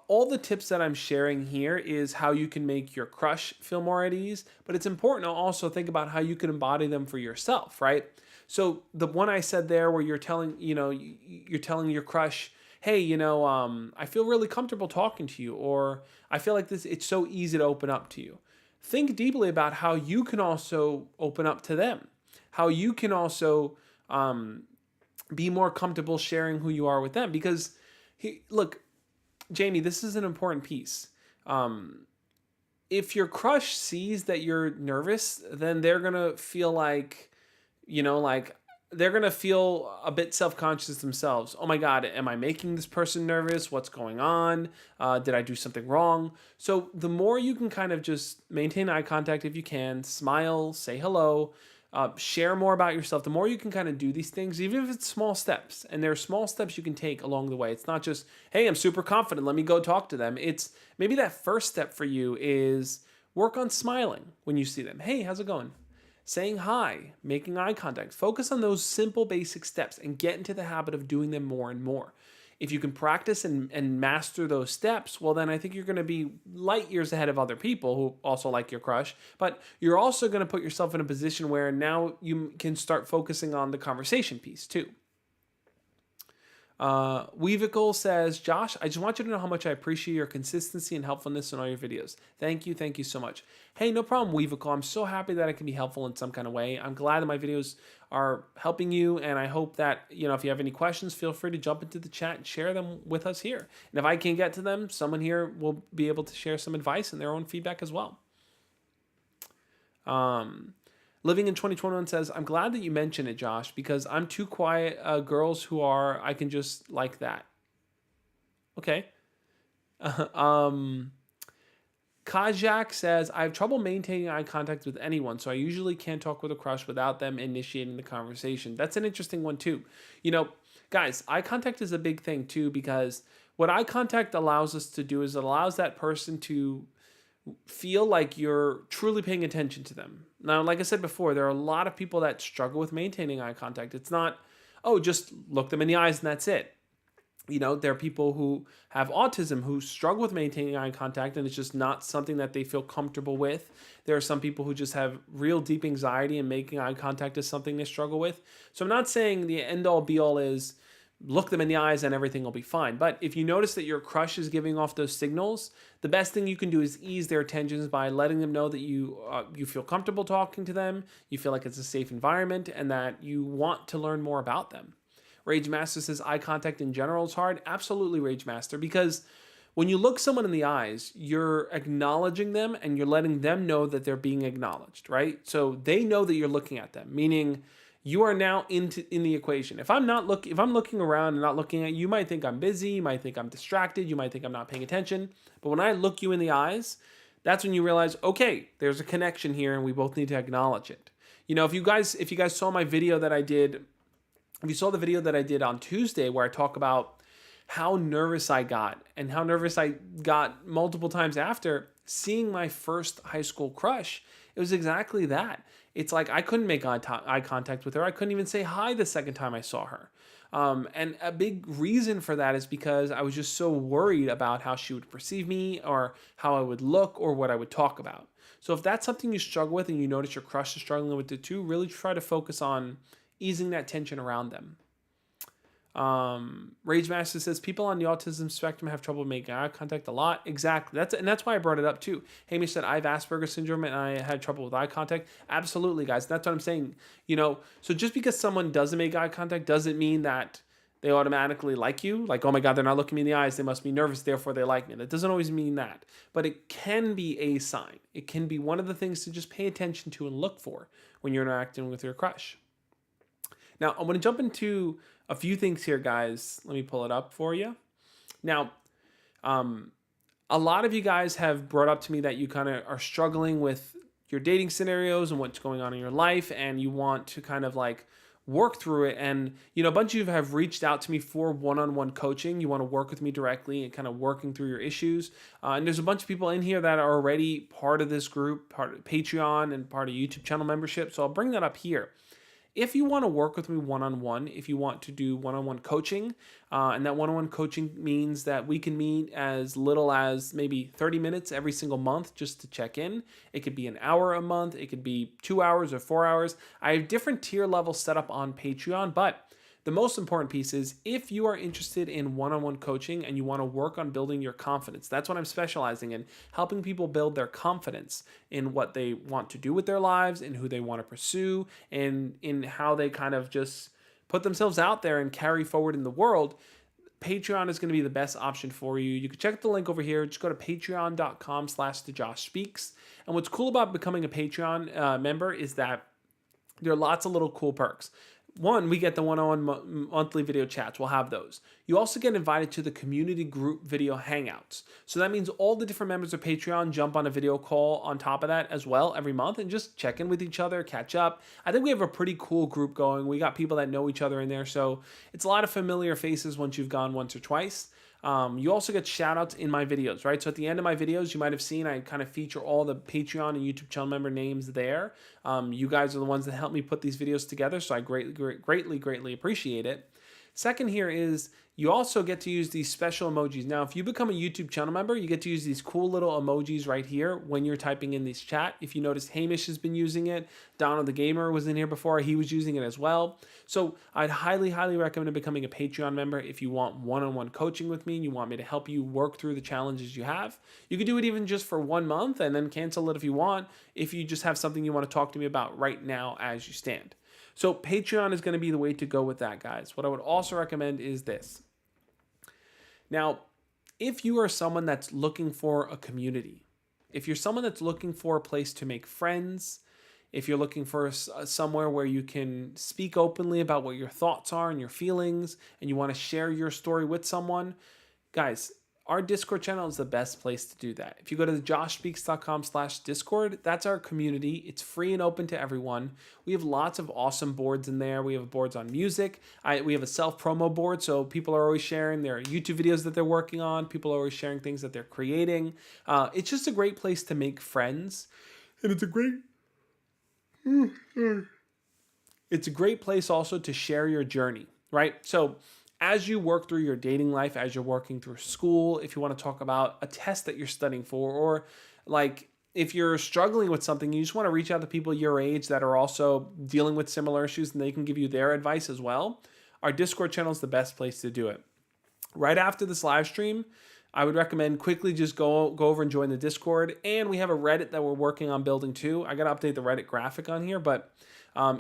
all the tips that I'm sharing here is how you can make your crush feel more at ease, but it's important to also think about how you can embody them for yourself, right? So the one I said there where you're telling your crush, hey, I feel really comfortable talking to you, or I feel like it's so easy to open up to you. Think deeply about how you can also open up to them, how you can also be more comfortable sharing who you are with them. Because, look, Jamie, this is an important piece. If your crush sees that you're nervous, then they're going to feel like, they're going to feel a bit self-conscious themselves. Oh my God, am I making this person nervous? What's going on? Did I do something wrong? So the more you can kind of just maintain eye contact if you can, smile, say hello, share more about yourself, the more you can kind of do these things, even if it's small steps. And there are small steps you can take along the way. It's not just, hey, I'm super confident, let me go talk to them. It's maybe that first step for you is work on smiling when you see them. Hey, how's it going? Saying hi, making eye contact. Focus on those simple basic steps and get into the habit of doing them more and more. If you can practice and master those steps, well, then I think you're going to be light years ahead of other people who also like your crush. But you're also going to put yourself in a position where now you can start focusing on the conversation piece too. Weavicle says, Josh, I just want you to know how much I appreciate your consistency and helpfulness in all your videos. Thank you so much. Hey, no problem, Weavicle. I'm so happy that I can be helpful in some kind of way. I'm glad that my videos are helping you, and I hope that, if you have any questions, feel free to jump into the chat and share them with us here. And if I can't get to them, someone here will be able to share some advice and their own feedback as well. Living in 2021 says, I'm glad that you mentioned it, Josh, because I'm too quiet. Girls who are, I can just like that. Okay. Kajak says, I have trouble maintaining eye contact with anyone, so I usually can't talk with a crush without them initiating the conversation. That's an interesting one too. Guys, eye contact is a big thing too, because what eye contact allows us to do is it allows that person to feel like you're truly paying attention to them. Now, like I said before, there are a lot of people that struggle with maintaining eye contact. It's not, just look them in the eyes and that's it. There are people who have autism who struggle with maintaining eye contact, and it's just not something that they feel comfortable with. There are some people who just have real deep anxiety, and making eye contact is something they struggle with. So I'm not saying the end-all be-all is look them in the eyes and everything will be fine. But if you notice that your crush is giving off those signals, the best thing you can do is ease their tensions by letting them know that you feel comfortable talking to them, you feel like it's a safe environment, and that you want to learn more about them. Rage Master says eye contact in general is hard. Absolutely, Rage Master, because when you look someone in the eyes, you're acknowledging them and you're letting them know that they're being acknowledged, right? So they know that you're looking at them, meaning you are now in the equation. If I'm looking around and not looking at you, you might think I'm busy, you might think I'm distracted, you might think I'm not paying attention. But when I look you in the eyes, that's when you realize, okay, there's a connection here and we both need to acknowledge it. You know, if you guys saw my video that I did, if you saw the video that I did on Tuesday where I talk about how nervous I got and how nervous I got multiple times after seeing my first high school crush, it was exactly that. It's like I couldn't make eye contact with her. I couldn't even say hi the second time I saw her. And a big reason for that is because I was just so worried about how she would perceive me or how I would look or what I would talk about. So if that's something you struggle with and you notice your crush is struggling with it too, really try to focus on easing that tension around them. Rage Master says people on the autism spectrum have trouble making eye contact a lot. Exactly. That's why I brought it up too. Hamish said I have Asperger's syndrome and I had trouble with eye contact. Absolutely, guys. That's what I'm saying. You know, so just because someone doesn't make eye contact doesn't mean that they automatically like you. Like, oh my God, they're not looking me in the eyes. They must be nervous, therefore they like me. That doesn't always mean that. But it can be a sign. It can be one of the things to just pay attention to and look for when you're interacting with your crush. Now, I'm going to jump into a few things here, guys. Let me pull it up for you. Now, a lot of you guys have brought up to me that you kind of are struggling with your dating scenarios and what's going on in your life, and you want to kind of like work through it. And, you know, a bunch of you have reached out to me for one-on-one coaching. You want to work with me directly and kind of working through your issues. And there's a bunch of people in here that are already part of this group, part of Patreon and part of YouTube channel membership. So I'll bring that up here. If you want to work with me one-on-one, if you want to do one-on-one coaching, and that one-on-one coaching means that we can meet as little as maybe 30 minutes every single month just to check in. It could be an hour a month. It could be 2 hours or 4 hours. I have different tier levels set up on Patreon, but the most important piece is if you are interested in one-on-one coaching and you want to work on building your confidence, that's what I'm specializing in, helping people build their confidence in what they want to do with their lives and who they want to pursue and in how they kind of just put themselves out there and carry forward in the world. Patreon is going to be the best option for you. You can check the link over here. Just go to patreon.com/thejoshspeaks. And what's cool about becoming a Patreon member is that there are lots of little cool perks. One, we get the one-on-one monthly video chats. We'll have those. You also get invited to the community group video hangouts. So that means all the different members of Patreon jump on a video call on top of that as well every month and just check in with each other, catch up. I think we have a pretty cool group going. We got people that know each other in there. So it's a lot of familiar faces once you've gone once or twice. You also get shout outs in my videos, right? So at the end of my videos, you might have seen I kind of feature all the Patreon and YouTube channel member names there. You guys are the ones that help me put these videos together, so I greatly appreciate it. Second here is you also get to use these special emojis. Now, if you become a YouTube channel member, you get to use these cool little emojis right here when you're typing in this chat. If you notice, Hamish has been using it. Donald the Gamer was in here before. He was using it as well. So I'd highly recommend becoming a Patreon member if you want one-on-one coaching with me and you want me to help you work through the challenges you have. You could do it even just for 1 month and then cancel it if you want, if you just have something you want to talk to me about right now as you stand. So Patreon is going to be the way to go with that, guys. What I would also recommend is this. Now, if you are someone that's looking for a community, if you're someone that's looking for a place to make friends, if you're looking for somewhere where you can speak openly about what your thoughts are and your feelings, and you want to share your story with someone, guys, our Discord channel is the best place to do that. If you go to thejoshspeaks.com/Discord, that's our community. It's free and open to everyone. We have lots of awesome boards in there. We have boards on music. We have a self-promo board, so people are always sharing their YouTube videos that they're working on. People are always sharing things that they're creating. It's just a great place to make friends. And it's a great place also to share your journey, right? So as you work through your dating life, as you're working through school, if you want to talk about a test that you're studying for, or like if you're struggling with something, you just want to reach out to people your age that are also dealing with similar issues and they can give you their advice as well. Our Discord channel is the best place to do it. Right after this live stream, I would recommend quickly just go over and join the Discord. And we have a Reddit that we're working on building too. I got to update the Reddit graphic on here, but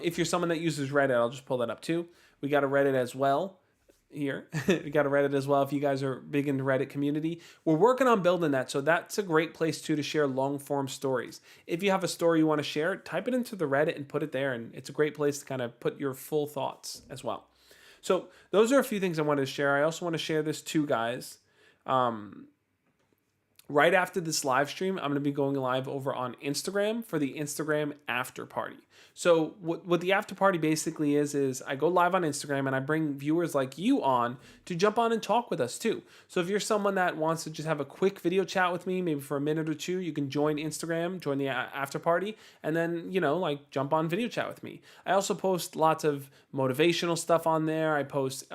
if you're someone that uses Reddit, I'll just pull that up too. We got a Reddit as well. Here. We got a Reddit as well if you guys are big into Reddit community. We're working on building that, so that's a great place too to share long form stories. If you have a story you want to share, type it into the Reddit and put it there, and it's a great place to kind of put your full thoughts as well. So those are a few things I wanted to share. I also want to share this too, guys. Right after this live stream, I'm going to be going live over on Instagram for the Instagram after party. So what the after party basically is I go live on Instagram and I bring viewers like you on to jump on and talk with us too. So if you're someone that wants to just have a quick video chat with me, maybe for a minute or two, you can join Instagram, join the after party, and then, like jump on video chat with me. I also post lots of motivational stuff on there. I post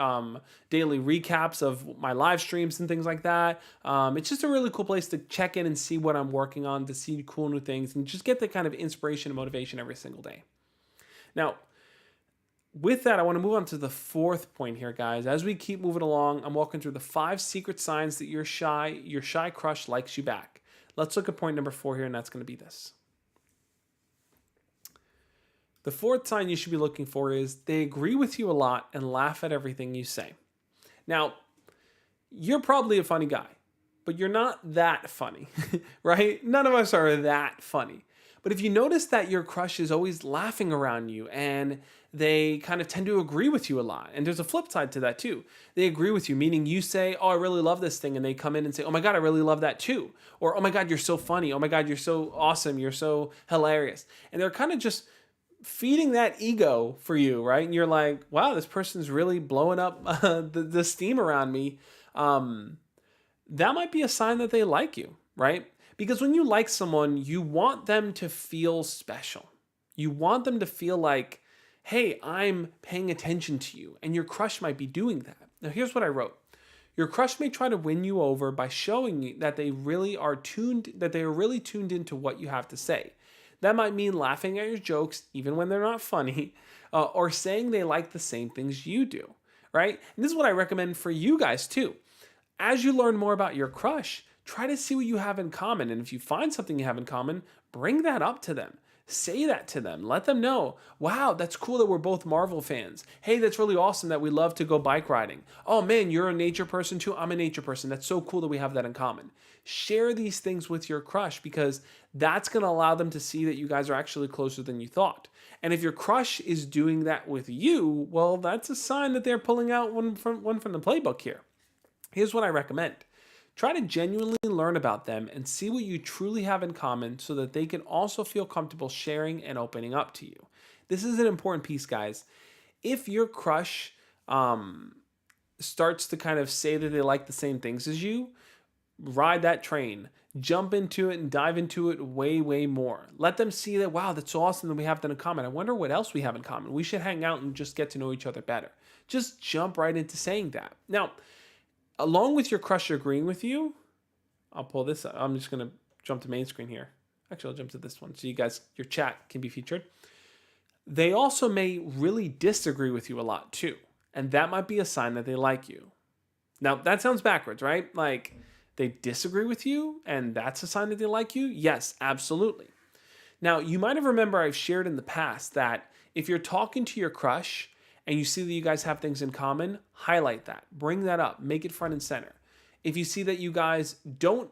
daily recaps of my live streams and things like that. It's just a really cool place to check in and see what I'm working on, to see cool new things, and just get the kind of inspiration and motivation every single day. Now, with that, I want to move on to the fourth point here, guys. As we keep moving along, I'm walking through the 5 secret signs that your shy crush likes you back. Let's look at point number 4 here, and that's going to be this. The fourth sign you should be looking for is they agree with you a lot and laugh at everything you say. Now, you're probably a funny guy, but you're not that funny, right? None of us are that funny. But if you notice that your crush is always laughing around you and they kind of tend to agree with you a lot, and there's a flip side to that too. They agree with you, meaning you say, oh, I really love this thing, and they come in and say, oh my God, I really love that too. Or, oh my God, you're so funny. Oh my God, you're so awesome. You're so hilarious. And they're kind of just feeding that ego for you, right? And you're like, wow, this person's really blowing up the steam around me. That might be a sign that they like you, right? Because when you like someone, you want them to feel special. You want them to feel like, hey, I'm paying attention to you. And your crush might be doing that. Now, here's what I wrote. Your crush may try to win you over by showing you that they are really tuned into what you have to say. That might mean laughing at your jokes, even when they're not funny, or saying they like the same things you do, right? And this is what I recommend for you guys too. As you learn more about your crush, try to see what you have in common. And if you find something you have in common, bring that up to them. Say that to them. Let them know, wow, that's cool that we're both Marvel fans. Hey, that's really awesome that we love to go bike riding. Oh man, you're a nature person too. I'm a nature person. That's so cool that we have that in common. Share these things with your crush because that's going to allow them to see that you guys are actually closer than you thought. And if your crush is doing that with you, well, that's a sign that they're pulling out one from the playbook here. Here's what I recommend. Try to genuinely learn about them and see what you truly have in common so that they can also feel comfortable sharing and opening up to you. This is an important piece, guys. If your crush starts to kind of say that they like the same things as you, ride that train. Jump into it and dive into it way, way more. Let them see that, wow, that's so awesome that we have that in common. I wonder what else we have in common. We should hang out and just get to know each other better. Just jump right into saying that. Now, along with your crush agreeing with you, I'll pull this up. I'm just going to jump to main screen here. Actually, I'll jump to this one so you guys, your chat can be featured. They also may really disagree with you a lot too. And that might be a sign that they like you. Now, that sounds backwards, right? Like, they disagree with you and that's a sign that they like you? Yes, absolutely. Now, you might have remembered I've shared in the past that if you're talking to your crush and you see that you guys have things in common, highlight that. Bring that up. Make it front and center. If you see that you guys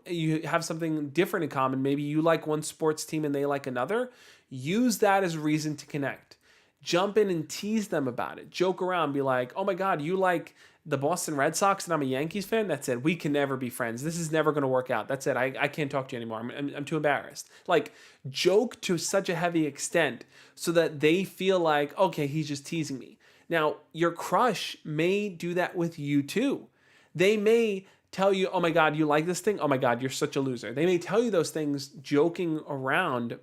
you have something different in common, maybe you like one sports team and they like another, use that as a reason to connect. Jump in and tease them about it. Joke around. Be like, oh my God, you like the Boston Red Sox and I'm a Yankees fan? That's it. We can never be friends. This is never going to work out. That's it. I can't talk to you anymore. I'm too embarrassed. Like, joke to such a heavy extent so that they feel like, okay, he's just teasing me. Now, your crush may do that with you too. They may tell you, oh my God, you like this thing? Oh my God, you're such a loser. They may tell you those things joking around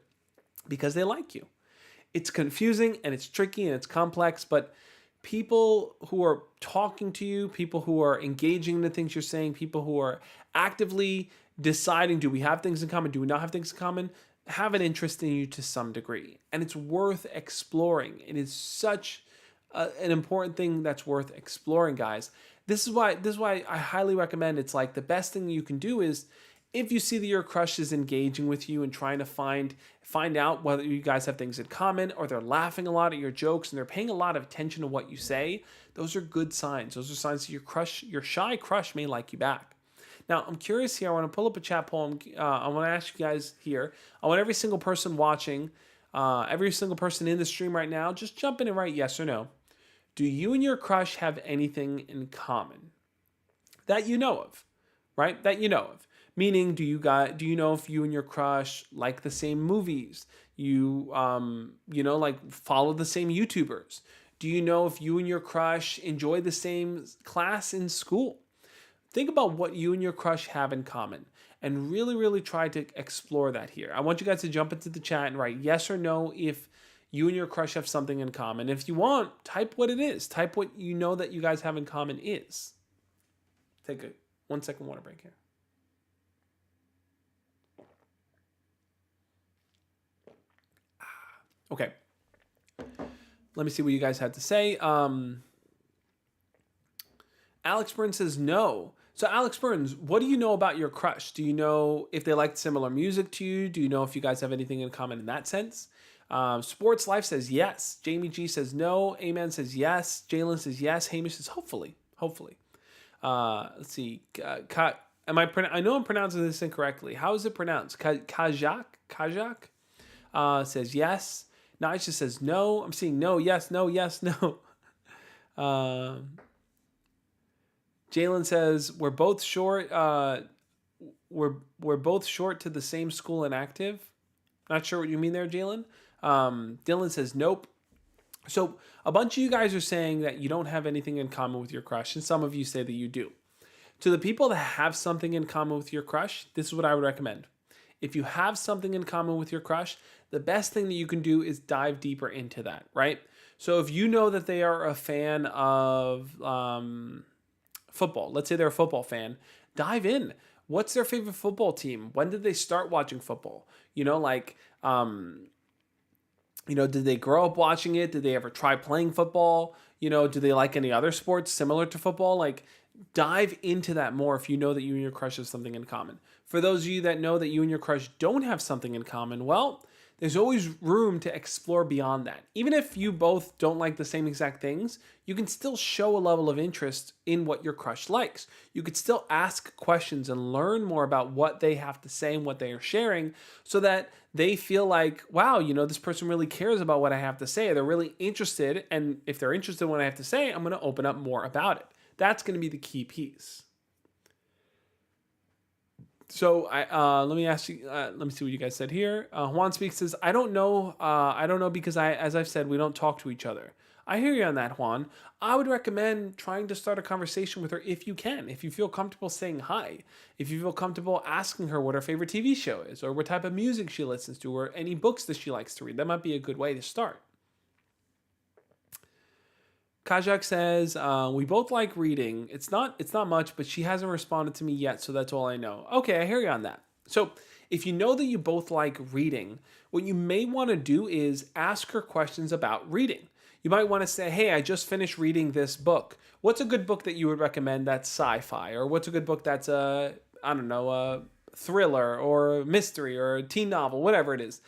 because they like you. It's confusing and it's tricky and it's complex, but people who are talking to you, people who are engaging in the things you're saying, people who are actively deciding, do we have things in common? Do we not have things in common? Have an interest in you to some degree. And it's worth exploring. It is such an important thing that's worth exploring, guys. This is why I highly recommend, it's like the best thing you can do is if you see that your crush is engaging with you and trying to find out whether you guys have things in common or they're laughing a lot at your jokes and they're paying a lot of attention to what you say, those are good signs. Those are signs that your shy crush may like you back. Now, I'm curious here. I want to pull up a chat poll. I want to ask you guys here. I want every single person watching, every single person in the stream right now, just jump in and write yes or no. Do you and your crush have anything in common that you know of, right? That you know of. Meaning, do you know if you and your crush like the same movies? Like follow the same YouTubers? Do you know if you and your crush enjoy the same class in school? Think about what you and your crush have in common and really, really try to explore that here. I want you guys to jump into the chat and write yes or no if you and your crush have something in common. If you want, type what it is. Type what you know that you guys have in common is. Take a 1 second water break here. Okay. Let me see what you guys had to say. Alex Burns says no. So Alex Burns, what do you know about your crush? Do you know if they like similar music to you? Do you know if you guys have anything in common in that sense? Sports Life says yes. Jamie G says no. Amen says yes. Jalen says yes. Hamish says hopefully. Hopefully. Let's see. I know I'm pronouncing this incorrectly. How is it pronounced? Kajak? Says yes. Naisha says no. I'm seeing no, yes, no, yes, no. Jalen says we're both short. We're both short to the same school and active. Not sure what you mean there, Jalen. Dylan says nope. So a bunch of you guys are saying that you don't have anything in common with your crush, and some of you say that you do. To the people that have something in common with your crush, this is what I would recommend. If you have something in common with your crush, the best thing that you can do is dive deeper into that, right? So if you know that they are a fan of football, let's say they're a football fan, dive in. What's their favorite football team? When did they start watching football? Did they grow up watching it? Did they ever try playing football? Do they like any other sports similar to football? Like, dive into that more if you know that you and your crush have something in common. For those of you that know that you and your crush don't have something in common, well, there's always room to explore beyond that. Even if you both don't like the same exact things, you can still show a level of interest in what your crush likes. You could still ask questions and learn more about what they have to say and what they are sharing so that they feel like, wow, this person really cares about what I have to say. They're really interested. And if they're interested in what I have to say, I'm going to open up more about it. That's going to be the key piece. So let me ask you. Let me see what you guys said here. Juan Speaks says, "I don't know. I don't know because as I've said, we don't talk to each other." I hear you on that, Juan. I would recommend trying to start a conversation with her if you can. If you feel comfortable saying hi, if you feel comfortable asking her what her favorite TV show is, or what type of music she listens to, or any books that she likes to read, that might be a good way to start. Kajak says, we both like reading. It's not much, but she hasn't responded to me yet, so that's all I know. Okay, I hear you on that. So if you know that you both like reading, what you may want to do is ask her questions about reading. You might want to say, hey, I just finished reading this book. What's a good book that you would recommend that's sci-fi? Or what's a good book that's a thriller or a mystery or a teen novel, whatever it is.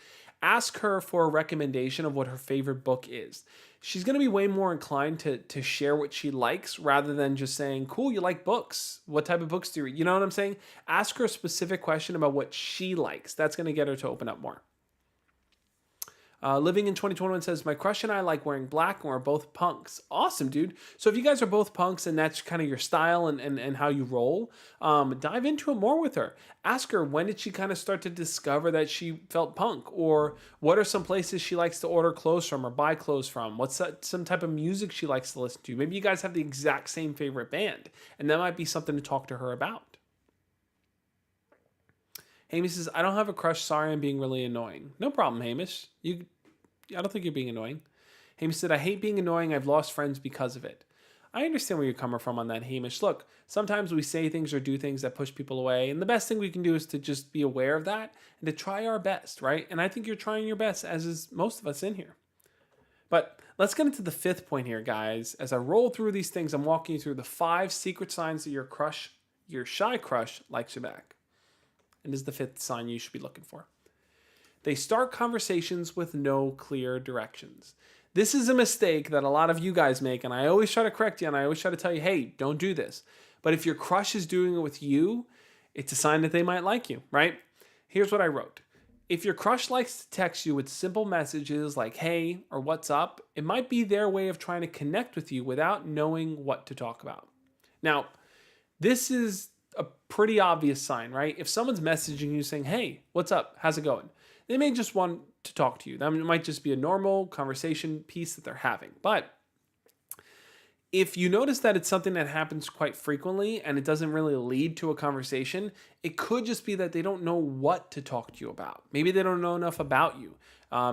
Ask her for a recommendation of what her favorite book is. She's going to be way more inclined to share what she likes rather than just saying, cool, you like books. What type of books do you read? You know what I'm saying? Ask her a specific question about what she likes. That's going to get her to open up more. Living in 2021 says, my crush and I like wearing black and we're both punks. Awesome, dude. So if you guys are both punks and that's kind of your style and how you roll, dive into it more with her. Ask her, when did she kind of start to discover that she felt punk? Or what are some places she likes to order clothes from or buy clothes from? What's some type of music she likes to listen to? Maybe you guys have the exact same favorite band, and that might be something to talk to her about. Hamish says, I don't have a crush. Sorry, I'm being really annoying. No problem, Hamish. I don't think you're being annoying. Hamish said, I hate being annoying. I've lost friends because of it. I understand where you're coming from on that, Hamish. Look, sometimes we say things or do things that push people away, and the best thing we can do is to just be aware of that and to try our best, right? And I think you're trying your best, as is most of us in here. But let's get into the fifth point here, guys. As I roll through these things, I'm walking you through the 5 secret signs that your shy crush likes you back. And this is the 5th sign you should be looking for. They start conversations with no clear directions. This is a mistake that a lot of you guys make, and I always try to correct you, and I always try to tell you, hey, don't do this. But if your crush is doing it with you, it's a sign that they might like you, right? Here's what I wrote. If your crush likes to text you with simple messages like, hey, or what's up, it might be their way of trying to connect with you without knowing what to talk about. Now, this is a pretty obvious sign, right? If someone's messaging you saying, hey, what's up? How's it going? They may just want to talk to you. That might just be a normal conversation piece that they're having. But if you notice that it's something that happens quite frequently and it doesn't really lead to a conversation, it could just be that they don't know what to talk to you about. Maybe they don't know enough about you.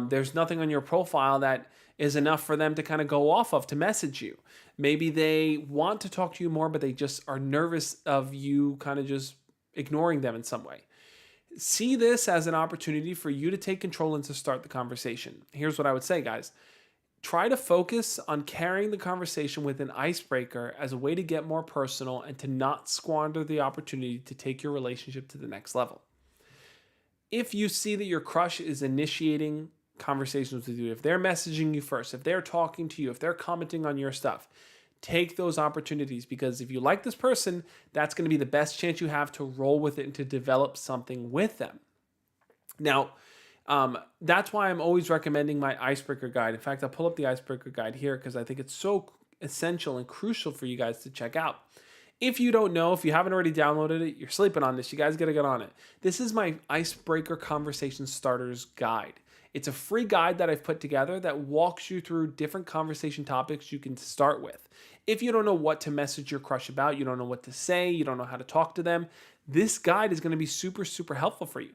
There's nothing on your profile that is enough for them to kind of go off of to message you. Maybe they want to talk to you more, but they just are nervous of you kind of just ignoring them in some way. See this as an opportunity for you to take control and to start the conversation. Here's what I would say, guys. Try to focus on carrying the conversation with an icebreaker as a way to get more personal and to not squander the opportunity to take your relationship to the next level. If you see that your crush is initiating conversations with you, if they're messaging you first, if they're talking to you, if they're commenting on your stuff, take those opportunities, because if you like this person, that's going to be the best chance you have to roll with it and to develop something with them. Now, that's why I'm always recommending my icebreaker guide. In fact, I'll pull up the icebreaker guide here because I think it's so essential and crucial for you guys to check out. If you don't know, if you haven't already downloaded it, you're sleeping on this. You guys got to get on it. This is my Icebreaker Conversation Starters Guide. It's a free guide that I've put together that walks you through different conversation topics you can start with. If you don't know what to message your crush about, you don't know what to say, you don't know how to talk to them, this guide is going to be super, super helpful for you.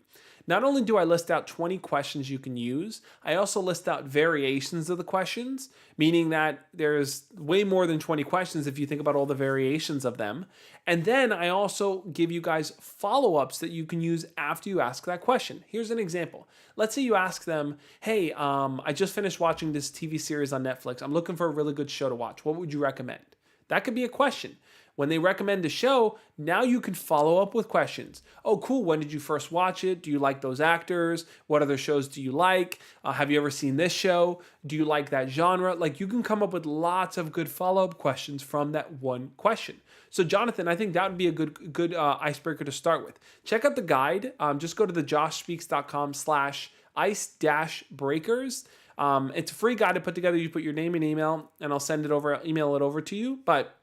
Not only do I list out 20 questions you can use, I also list out variations of the questions, meaning that there's way more than 20 questions if you think about all the variations of them. And then I also give you guys follow-ups that you can use after you ask that question. Here's an example. Let's say you ask them, hey, I just finished watching this TV series on Netflix. I'm looking for a really good show to watch. What would you recommend? That could be a question. When they recommend a show, now you can follow up with questions. Oh, cool. When did you first watch it? Do you like those actors? What other shows do you like? Have you ever seen this show? Do you like that genre? Like, you can come up with lots of good follow-up questions from that one question. So Jonathan, I think that would be a good icebreaker to start with. Check out the guide. Just go to thejoshspeaks.com/ice-breakers. It's a free guide to put together. You put your name and email, and I'll email it over to you. But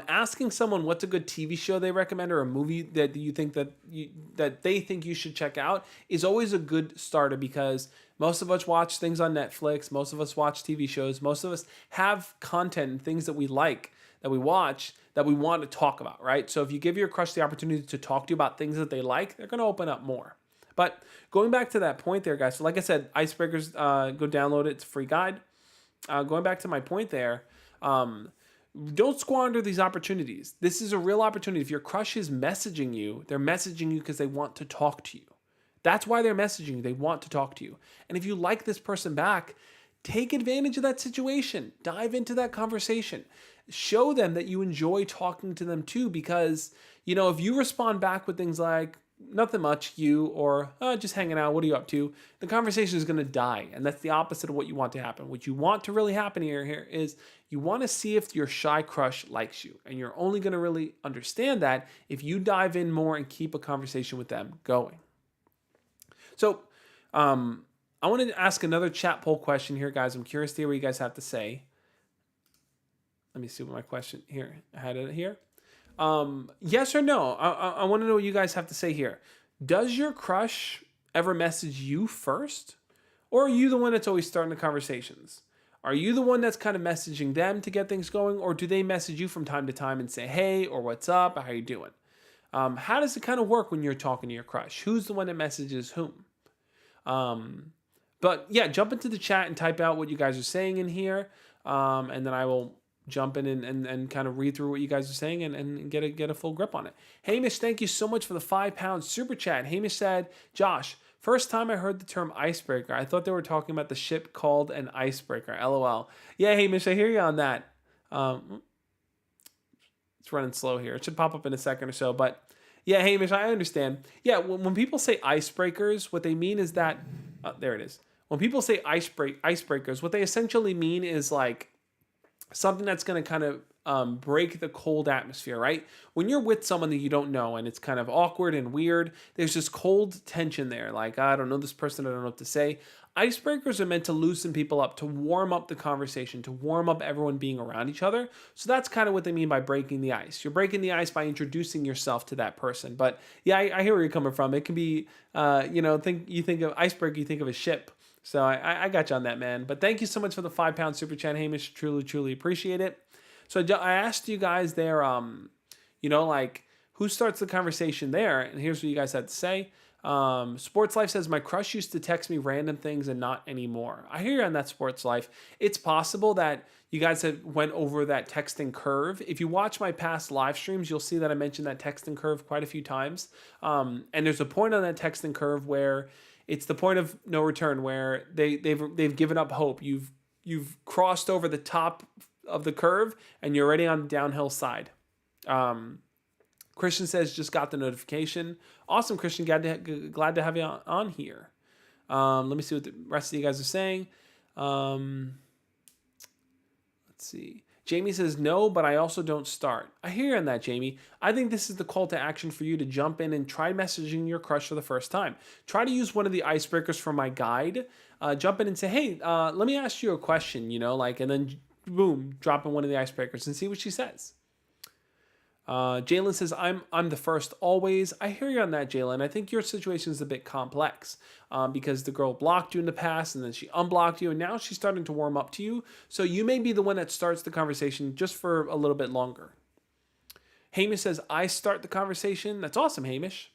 asking someone what's a good TV show they recommend or a movie that you think that they think you should check out is always a good starter, because most of us watch things on Netflix. Most of us watch TV shows. Most of us have content and things that we like, that we watch, that we want to talk about, right? So if you give your crush the opportunity to talk to you about things that they like, they're going to open up more. But going back to that point there, guys, so like I said, Icebreakers, go download it. It's a free guide. Going back to my point there, don't squander these opportunities. This is a real opportunity. If your crush is messaging you, they're messaging you because they want to talk to you. That's why they're messaging you. They want to talk to you. And if you like this person back, take advantage of that situation. Dive into that conversation. Show them that you enjoy talking to them too, because, if you respond back with things like, nothing much, or just hanging out, what are you up to? The conversation is going to die, and that's the opposite of what you want to happen. What you want to really happen here is you want to see if your shy crush likes you, and you're only going to really understand that if you dive in more and keep a conversation with them going. So I wanted to ask another chat poll question here, guys. I'm curious to hear what you guys have to say. Let me see what my question here. I had it here. Yes or no? I want to know what you guys have to say here. Does your crush ever message you first? Or are you the one that's always starting the conversations? Are you the one that's kind of messaging them to get things going? Or do they message you from time to time and say, hey, or what's up? Or how you doing? How does it kind of work when you're talking to your crush? Who's the one that messages whom? But yeah, jump into the chat and type out what you guys are saying in here. And then I will jump in and kind of read through what you guys are saying and get a full grip on it. Hamish, thank you so much for the £5 super chat. Hamish said, Josh, first time I heard the term icebreaker, I thought they were talking about the ship called an icebreaker. LOL. Yeah, Hamish, I hear you on that. It's running slow here. It should pop up in a second or so. But yeah, Hamish, I understand. Yeah, when people say icebreakers, what they mean is that, there it is. When people say icebreakers, what they essentially mean is like something that's going to kind of break the cold atmosphere, right? When you're with someone that you don't know and it's kind of awkward and weird, there's this cold tension there. Like, I don't know this person, I don't know what to say. Icebreakers are meant to loosen people up, to warm up the conversation, to warm up everyone being around each other. So that's kind of what they mean by breaking the ice. You're breaking the ice by introducing yourself to that person. But yeah, I hear where you're coming from. It can be, you think of iceberg, you think of a ship. So I got you on that, man. But thank you so much for the £5 super chat, Hamish. Truly appreciate it. So I asked you guys there, like who starts the conversation there, and here's what you guys had to say. Sports Life says, my crush used to text me random things and not anymore. I hear you on that, Sports Life. It's possible that you guys have went over that texting curve. If you watch my past live streams, you'll see that I mentioned that texting curve quite a few times. And there's a point on that texting curve where it's the point of no return, where they've given up hope. You've crossed over the top of the curve and you're already on the downhill side. Christian says, just got the notification. Awesome, Christian. Glad to have you on here. Let me see what the rest of you guys are saying. Let's see. Jamie says, no, but I also don't start. I hear you on that, Jamie. I think this is the call to action for you to jump in and try messaging your crush for the first time. Try to use one of the icebreakers from my guide. Jump in and say, hey, let me ask you a question, and then boom, drop in one of the icebreakers and see what she says. Jalen says, I'm the first always. I hear you on that, Jalen. I think your situation is a bit complex because the girl blocked you in the past and then she unblocked you and now she's starting to warm up to you. So you may be the one that starts the conversation just for a little bit longer. Hamish says, I start the conversation. That's awesome, Hamish.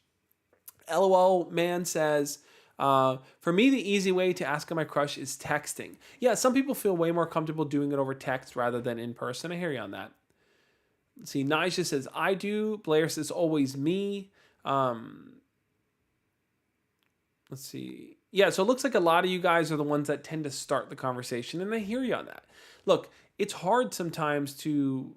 LOL man says, for me, the easy way to ask my crush is texting. Yeah, some people feel way more comfortable doing it over text rather than in person. I hear you on that. Let's see, Nija says, I do. Blair says, always me. Let's see. Yeah, so it looks like a lot of you guys are the ones that tend to start the conversation, and I hear you on that. Look, it's hard sometimes to,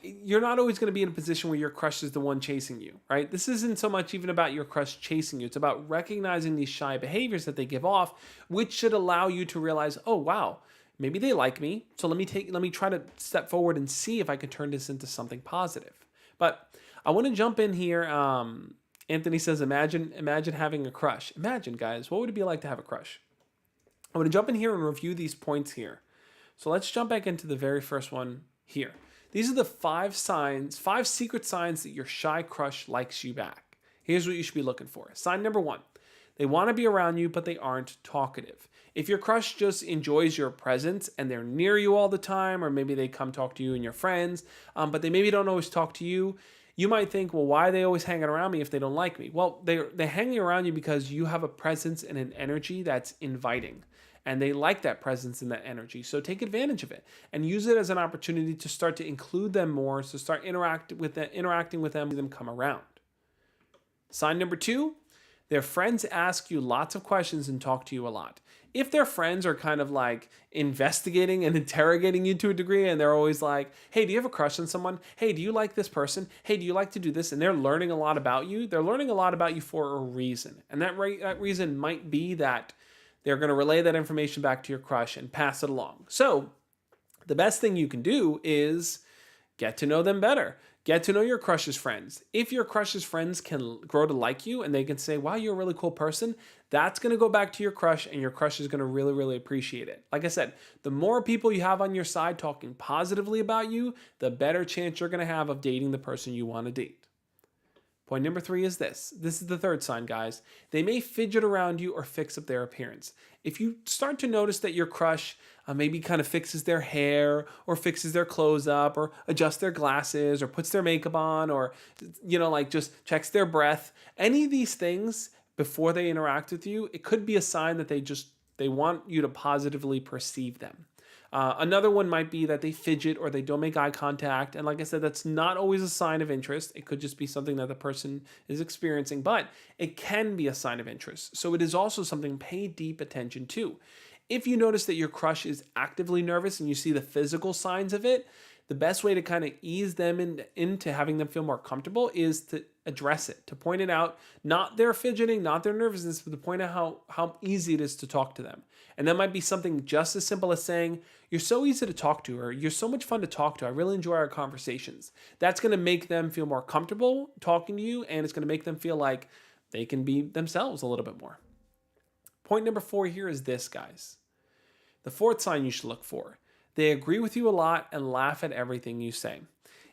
you're not always going to be in a position where your crush is the one chasing you, right? This isn't so much even about your crush chasing you. It's about recognizing these shy behaviors that they give off, which should allow you to realize, oh, wow, maybe they like me, so let me try to step forward and see if I can turn this into something positive. But I want to jump in here. Anthony says, imagine having a crush. Imagine, guys, what would it be like to have a crush? I'm going to jump in here and review these points here. So let's jump back into the very first one here. These are the 5 secret signs that your shy crush likes you back. Here's what you should be looking for. Sign number 1. They want to be around you, but they aren't talkative. If your crush just enjoys your presence and they're near you all the time, or maybe they come talk to you and your friends, but they maybe don't always talk to you, you might think, well, why are they always hanging around me if they don't like me? Well, they're hanging around you because you have a presence and an energy that's inviting. And they like that presence and that energy. So take advantage of it and use it as an opportunity to start to include them more, to start interacting with them come around. Sign number 2. Their friends ask you lots of questions and talk to you a lot. If their friends are kind of like investigating and interrogating you to a degree, and they're always like, hey, do you have a crush on someone? Hey, do you like this person? Hey, do you like to do this? And they're learning a lot about you. They're learning a lot about you for a reason. And that reason might be that they're going to relay that information back to your crush and pass it along. So the best thing you can do is get to know them better. Get to know your crush's friends. If your crush's friends can grow to like you and they can say, wow, you're a really cool person, that's going to go back to your crush and your crush is going to really, really appreciate it. Like I said, the more people you have on your side talking positively about you, the better chance you're going to have of dating the person you want to date. Point number 3 is this. This is the third sign, guys. They may fidget around you or fix up their appearance. If you start to notice that your crush maybe kind of fixes their hair or fixes their clothes up or adjusts their glasses or puts their makeup on or, just checks their breath, any of these things before they interact with you, it could be a sign that they want you to positively perceive them. Another one might be that they fidget or they don't make eye contact. And like I said, that's not always a sign of interest. It could just be something that the person is experiencing, but it can be a sign of interest. So it is also something pay deep attention to. If you notice that your crush is actively nervous and you see the physical signs of it, the best way to kind of ease them into having them feel more comfortable is to address it, to point it out, not their fidgeting, not their nervousness, but to point out how easy it is to talk to them. And that might be something just as simple as saying, you're so easy to talk to, or you're so much fun to talk to. I really enjoy our conversations. That's going to make them feel more comfortable talking to you, and it's going to make them feel like they can be themselves a little bit more. Point number 4 here is this, guys. The fourth sign you should look for. They agree with you a lot and laugh at everything you say.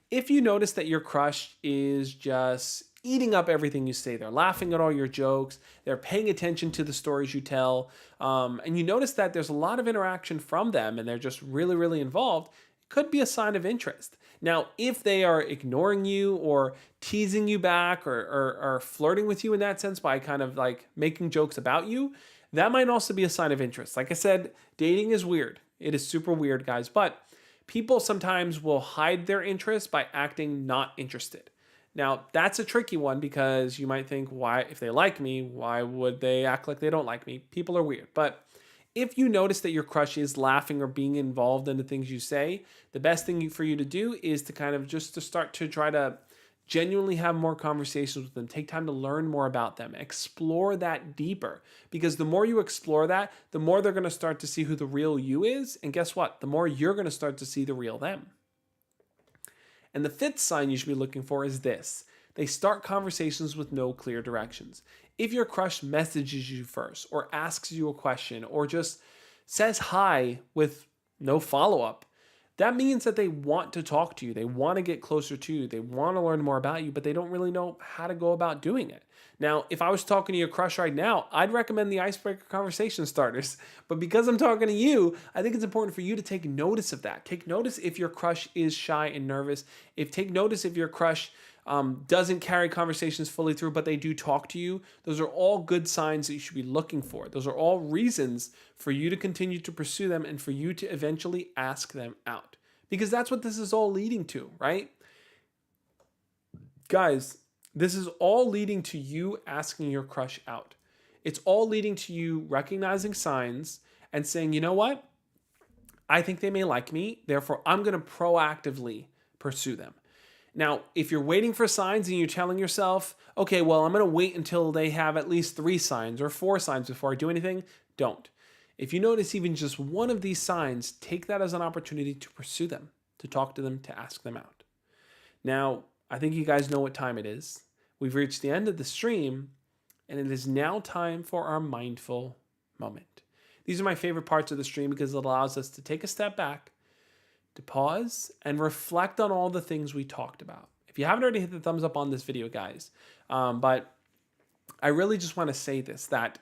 If you notice that your crush is just eating up everything you say, they're laughing at all your jokes, they're paying attention to the stories you tell, and you notice that there's a lot of interaction from them and they're just really, really involved, it could be a sign of interest. Now, if they are ignoring you or teasing you back or flirting with you in that sense by kind of like making jokes about you, that might also be a sign of interest. Like I said, dating is weird. It is super weird, guys, but people sometimes will hide their interest by acting not interested. Now, that's a tricky one because you might think, why, if they like me, why would they act like they don't like me? People are weird. But if you notice that your crush is laughing or being involved in the things you say, the best thing for you to do is to kind of just to start to try to genuinely have more conversations with them. Take time to learn more about them. Explore that deeper. Because the more you explore that, the more they're going to start to see who the real you is. And guess what? The more you're going to start to see the real them. And the fifth sign you should be looking for is this. They start conversations with no clear directions. If your crush messages you first or asks you a question or just says hi with no follow-up, that means that they want to talk to you. They want to get closer to you. They want to learn more about you, but they don't really know how to go about doing it. Now, if I was talking to your crush right now, I'd recommend the icebreaker conversation starters. But because I'm talking to you, I think it's important for you to take notice of that. Take notice if your crush is shy and nervous. Take notice if your crush doesn't carry conversations fully through, but they do talk to you. Those are all good signs that you should be looking for. Those are all reasons for you to continue to pursue them and for you to eventually ask them out. Because that's what this is all leading to, right? Guys, this is all leading to you asking your crush out. It's all leading to you recognizing signs and saying, you know what? I think they may like me, therefore I'm going to proactively pursue them. Now, if you're waiting for signs and you're telling yourself, okay, well, I'm going to wait until they have at least 3 signs or 4 signs before I do anything, don't. If you notice even just one of these signs, take that as an opportunity to pursue them, to talk to them, to ask them out. Now, I think you guys know what time it is. We've reached the end of the stream, and it is now time for our mindful moment. These are my favorite parts of the stream because it allows us to take a step back, to pause and reflect on all the things we talked about. If you haven't already, hit the thumbs up on this video, guys. But I really just want to say this, that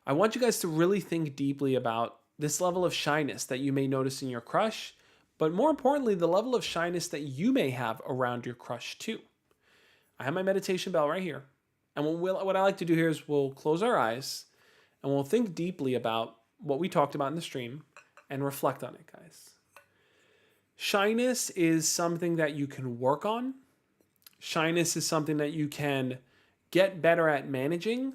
I want you guys to really think deeply about this level of shyness that you may notice in your crush, but more importantly, the level of shyness that you may have around your crush too. I have my meditation bell right here. And what I like to do here is we'll close our eyes and we'll think deeply about what we talked about in the stream and reflect on it, guys. Shyness is something that you can work on. Shyness is something that you can get better at managing.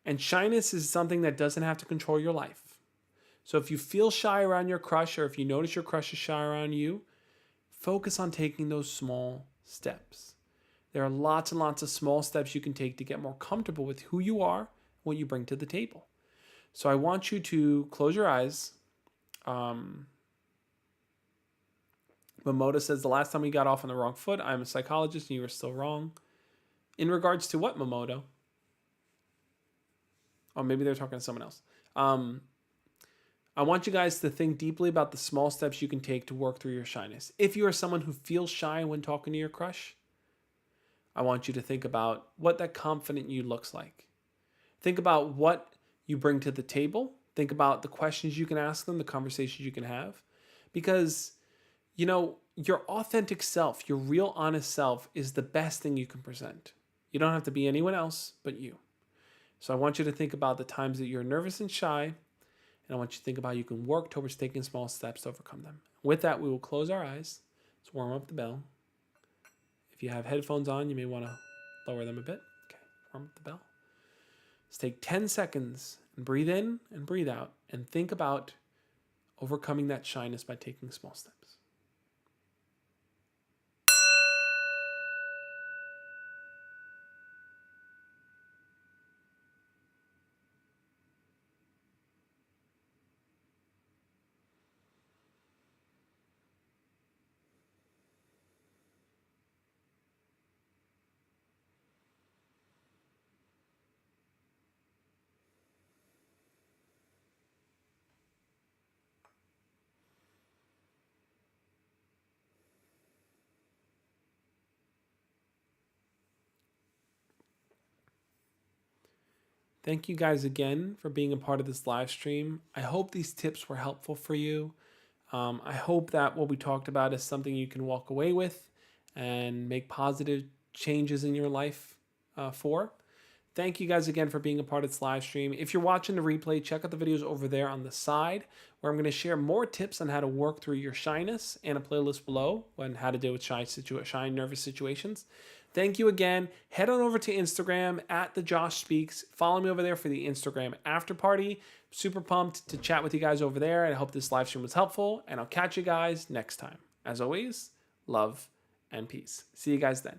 And shyness is something that doesn't have to control your life. So if you feel shy around your crush or if you notice your crush is shy around you, focus on taking those small steps. There are lots and lots of small steps you can take to get more comfortable with who you are, what you bring to the table. So I want you to close your eyes. Momoda says, the last time we got off on the wrong foot, I'm a psychologist and you were still wrong. In regards to what, Momoda? Oh, maybe they're talking to someone else. I want you guys to think deeply about the small steps you can take to work through your shyness. If you are someone who feels shy when talking to your crush, I want you to think about what that confident you looks like. Think about what you bring to the table. Think about the questions you can ask them, the conversations you can have. Because you know, your authentic self, your real honest self is the best thing you can present. You don't have to be anyone else but you. So I want you to think about the times that you're nervous and shy, and I want you to think about how you can work towards taking small steps to overcome them. With that, we will close our eyes. Let's warm up the bell. If you have headphones on, you may want to lower them a bit. Okay, warm up the bell. Let's take 10 seconds and breathe in and breathe out and think about overcoming that shyness by taking small steps. Thank you guys again for being a part of this live stream. I hope these tips were helpful for you. I hope that what we talked about is something you can walk away with and make positive changes in your life for. Thank you guys again for being a part of this live stream. If you're watching the replay, check out the videos over there on the side where I'm going to share more tips on how to work through your shyness and a playlist below on how to deal with shy nervous situations. Thank you again. Head on over to Instagram at the Josh Speaks. Follow me over there for the Instagram after party. Super pumped to chat with you guys over there. And I hope this live stream was helpful. And I'll catch you guys next time. As always, love and peace. See you guys then.